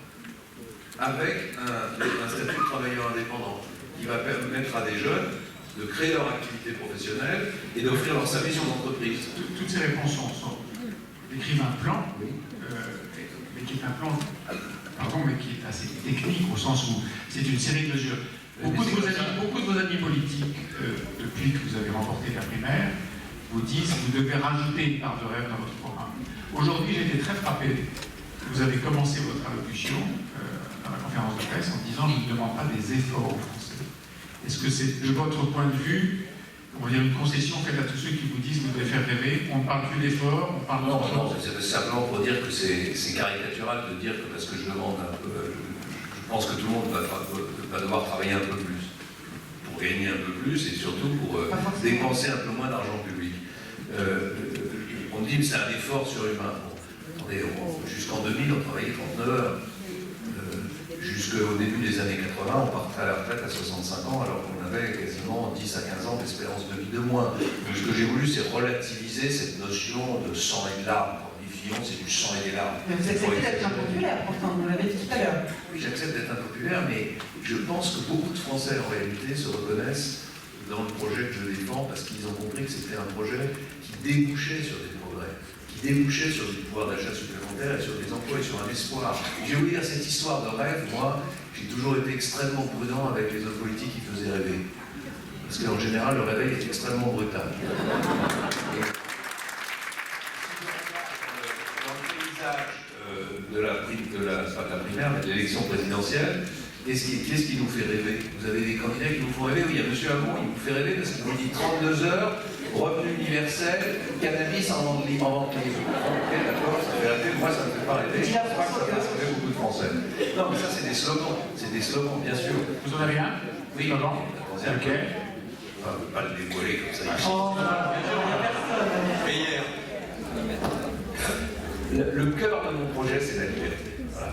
avec un statut de travailleur indépendant qui va permettre à des jeunes de créer leur activité professionnelle et d'offrir leurs services aux entreprises. Toutes ces réponses décrivent un plan, mais qui est un plan, mais qui est assez technique au sens où c'est une série de mesures. Beaucoup de vos amis politiques, depuis que vous avez remporté la primaire, vous disent que vous devez rajouter une part de rêve dans votre programme. Aujourd'hui, j'ai été très frappé. Vous avez commencé votre allocution dans la conférence de presse en disant « Je ne demande pas des efforts aux Français ». Est-ce que c'est, de votre point de vue, on va dire une concession faite à tous ceux qui vous disent que vous devez faire rêver, on ne parle plus d'efforts, on parle Non, c'est simplement pour dire que c'est caricatural de dire que parce que je demande un peu, je pense que tout le monde va devoir travailler un peu plus, pour gagner un peu plus et surtout pour dépenser un peu moins d'argent public. On dit que c'est un effort surhumain. Bon, attendez, jusqu'en 2000, on travaillait 39 heures. Jusqu'au début des années 80, on partait à la retraite à 65 ans alors qu'on avait quasiment 10 à 15 ans d'espérance de vie de moins. Donc, ce que j'ai voulu, c'est relativiser cette notion de sang et de larmes. Quand on dit Fillon, c'est du sang et des larmes. Mais vous acceptez d'être impopulaire, pourtant, vous l'avez dit tout à l'heure. Oui, j'accepte d'être impopulaire, mais je pense que beaucoup de Français, en réalité, se reconnaissent dans le projet que je défends parce qu'ils ont compris que c'était un projet qui débouchait sur des progrès, qui débouchait sur du pouvoir d'achat supplémentaire et sur des emplois et sur un espoir. Je vais vous dire, cette histoire de rêve, moi, j'ai toujours été extrêmement prudent avec les hommes politiques qui faisaient rêver. Parce qu'en général, le réveil est extrêmement brutal. Et dans le paysage pas de la primaire, mais de l'élection présidentielle, qu'est-ce qui nous fait rêver? Vous avez des candidats qui nous font rêver. Oui, il y a M. Hamon, il vous fait rêver parce qu'il vous dit 32 heures, revenu universel, cannabis en vente libre. Ok, d'accord, ça fait rêver. Moi, ça ne me fait pas rêver. Je crois que ça passe rêver beaucoup de Français. Non, mais ça, c'est des slogans. C'est des slogans, bien sûr. Vous en avez un? Oui, slogan. Ok. Enfin, on ne peut pas le dévoiler comme ça. Mais hier. Le cœur de mon projet, c'est la liberté. Voilà.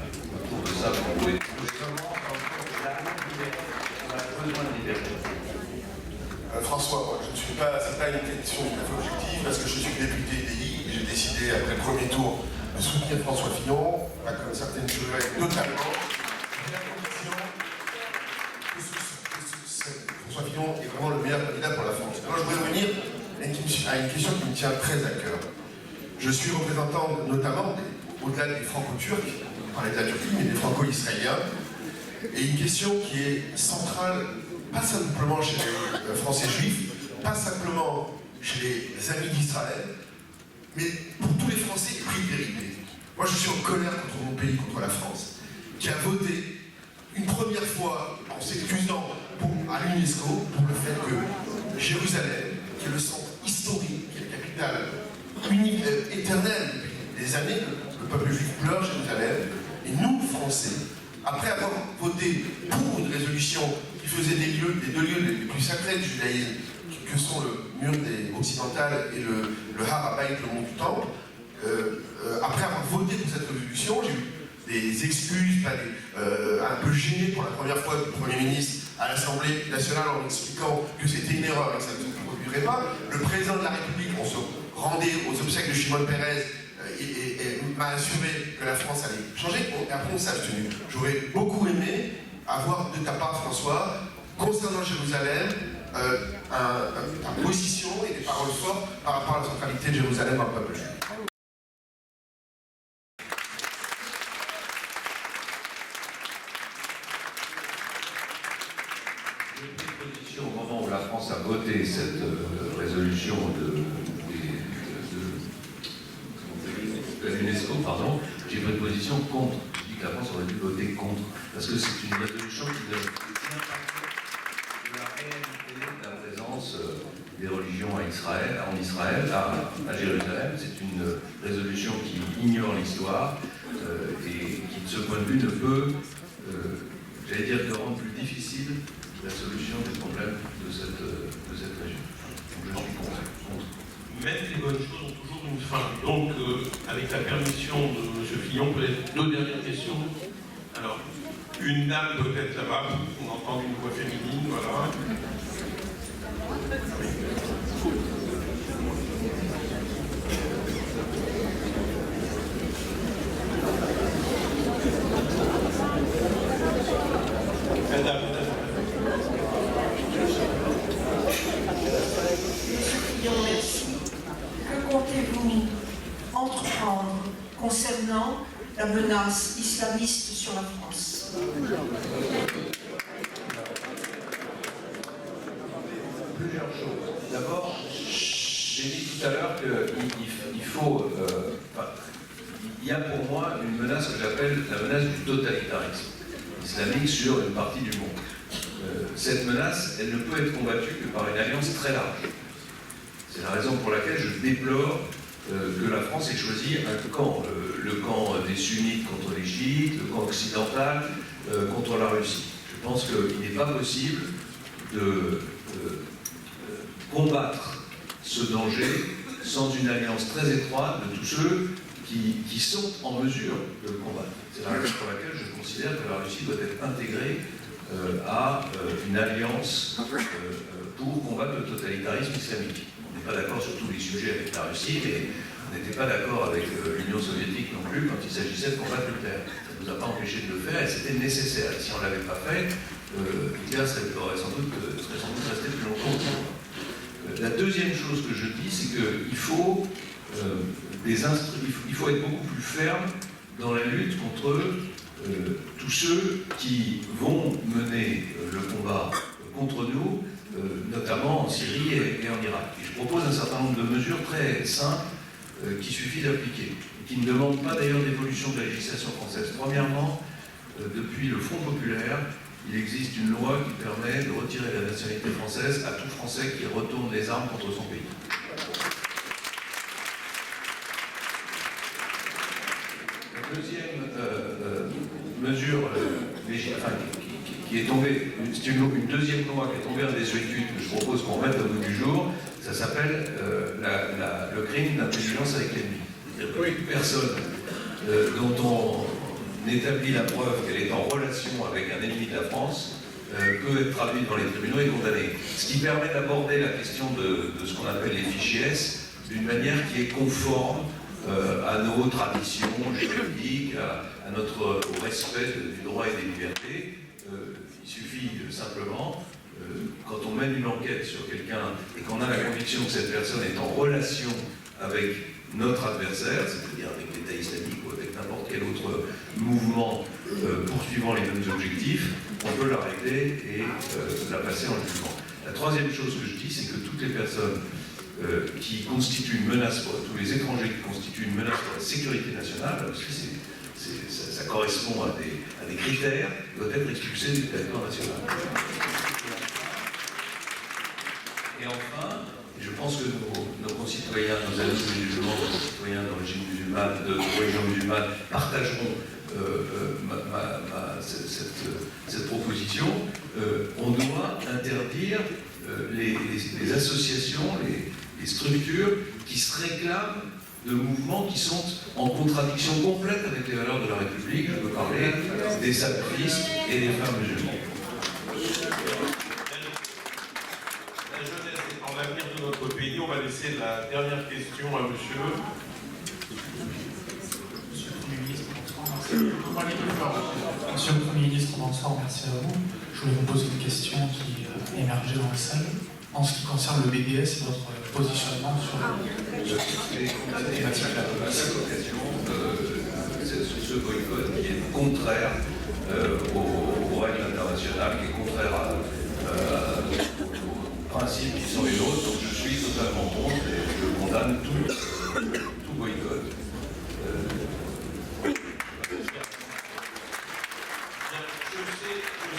On trouve ça pour trouver. François, moi, je ne suis pas, c'est pas une question tout à fait objective, parce que je suis député DI, j'ai décidé après le premier tour de soutenir François Fillon, comme certaines jurées, notamment, la conviction que François Fillon est vraiment le meilleur candidat pour la France. Alors je voudrais revenir à une question qui me tient très à cœur. Je suis représentant notamment, au-delà des franco-turcs, on parlait de la Turquie, mais des franco-israéliens, et une question qui est centrale, pas simplement chez les Français juifs, pas simplement chez les amis d'Israël, mais pour tous les Français pris de vérité. Moi, je suis en colère contre mon pays, contre la France, qui a voté une première fois en s'excusant à l'UNESCO pour le fait que Jérusalem, qui est le centre historique, qui est la capitale éternelle depuis des années, le peuple juif pleure Jérusalem, et nous, Français, après avoir voté pour une résolution qui faisait des deux lieux les plus sacrés du judaïsme, que sont le mur occidental et le Har HaBayit, le mont du Temple, après avoir voté pour cette résolution, j'ai eu des excuses, un peu gêné pour la première fois du Premier ministre à l'Assemblée nationale en expliquant que c'était une erreur et que ça ne se produirait pas. Le président de la République, on se rendait aux obsèques de Shimon Peres, et m'a assuré que la France allait changer, et après on s'est abstenu. J'aurais beaucoup aimé avoir de ta part, François, concernant Jérusalem, ta position et des paroles fortes par rapport à la centralité de Jérusalem dans le peuple juif. J'ai pris position au moment où la France a voté cette résolution de l'UNESCO, pardon, j'ai pris position contre. Je dis que la France aurait dû voter contre, parce que c'est une résolution qui donne de la réalité de la présence des religions en Israël, à Jérusalem. C'est une résolution qui ignore l'histoire et qui, de ce point de vue, ne peut, j'allais dire, que rendre plus difficile la solution des problèmes de cette région. Donc je suis contre. Même les bonnes choses ont toujours une fin. Donc, avec la permission de M. Fillon, peut-être deux dernières questions. Alors, une dame peut-être là-bas, on entend une voix féminine, voilà. Madame. Merci. Que comptez-vous entreprendre concernant la menace islamiste sur la France? Plusieurs choses. D'abord, j'ai dit tout à l'heure qu'il faut... il y a pour moi une menace que j'appelle la menace du totalitarisme islamique sur une partie du monde. Cette menace, elle ne peut être combattue que par une alliance très large. C'est la raison pour laquelle je déplore que la France ait choisi un camp, le camp des sunnites contre les chiites, le camp occidental contre la Russie. Je pense qu'il n'est pas possible de combattre ce danger sans une alliance très étroite de tous ceux qui sont en mesure de le combattre. C'est la raison pour laquelle je considère que la Russie doit être intégrée à une alliance pour combattre le totalitarisme islamique. On n'est pas d'accord sur tous les sujets avec la Russie, mais on n'était pas d'accord avec l'Union soviétique non plus quand il s'agissait de combattre Hitler. Ça ne nous a pas empêché de le faire et c'était nécessaire. Et si on ne l'avait pas fait, Hitler aurait sans doute resté plus longtemps au pouvoir. La deuxième chose que je dis, c'est qu'il faut il faut être beaucoup plus ferme dans la lutte contre tous ceux qui vont mener le combat contre nous, notamment en Syrie et en Irak. Et je propose un certain nombre de mesures très simples qu'il suffit d'appliquer, qui ne demandent pas d'ailleurs d'évolution de la législation française. Premièrement, depuis le Front populaire, il existe une loi qui permet de retirer la nationalité française à tout Français qui retourne les armes contre son pays. La deuxième mesure qui est tombée, c'est une deuxième loi qui est tombée en désuétude que je propose qu'on mette au bout du jour, ça s'appelle le crime d'intelligence avec l'ennemi. Une personne dont on établit la preuve qu'elle est en relation avec un ennemi de la France peut être traduite devant les tribunaux et condamnée. Ce qui permet d'aborder la question de ce qu'on appelle les fichiers S d'une manière qui est conforme à nos traditions juridiques, au respect du droit et des libertés. Il suffit simplement, quand on mène une enquête sur quelqu'un et qu'on a la conviction que cette personne est en relation avec notre adversaire, c'est-à-dire avec l'État islamique ou avec n'importe quel autre mouvement poursuivant les mêmes objectifs, on peut l'arrêter et la passer en jugement. La troisième chose que je dis, c'est que toutes les personnes qui constituent une menace, tous les étrangers qui constituent une menace pour la sécurité nationale, parce que ça correspond à des critères, doivent être expulsés du territoire national. Et enfin, je pense que nos concitoyens, nos amis musulmans, nos concitoyens d'origine musulmane, de religion musulmane, partageront cette proposition. On doit interdire les associations, les structures qui se réclament de mouvements qui sont en contradiction complète avec les valeurs de la République. Je peux parler des salafistes et des frères musulmans. La jeunesse étant l'avenir de notre pays, on va laisser la dernière question à monsieur. Monsieur le Premier ministre, bonsoir, merci à vous. Je voulais vous poser une question qui émergeait dans la salle en ce qui concerne le BDS et votre positionnement sur la thématique-là. Ce boycott qui est contraire aux règles internationales, qui est contraire aux principes qui sont les nôtres. Donc je suis totalement contre et je condamne tout boycott. Je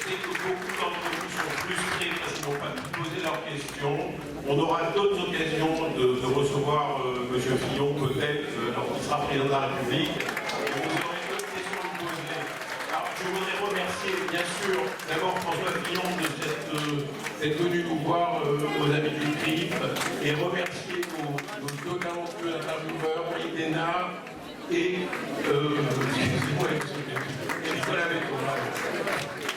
sais que beaucoup d'entre vous sont frustrés parce qu'ils n'ont pas pu poser leurs questions. On aura d'autres occasions de recevoir M. Fillon, peut-être, lorsqu'il sera président de la République. Et vous aurez d'autres questions à lui poser. Alors, je voudrais remercier, bien sûr, d'abord François Fillon de cette d'être venus nous voir aux Amis du CRIF et remercier nos deux talentueux intervieweurs, Idena et Nicolas Béton.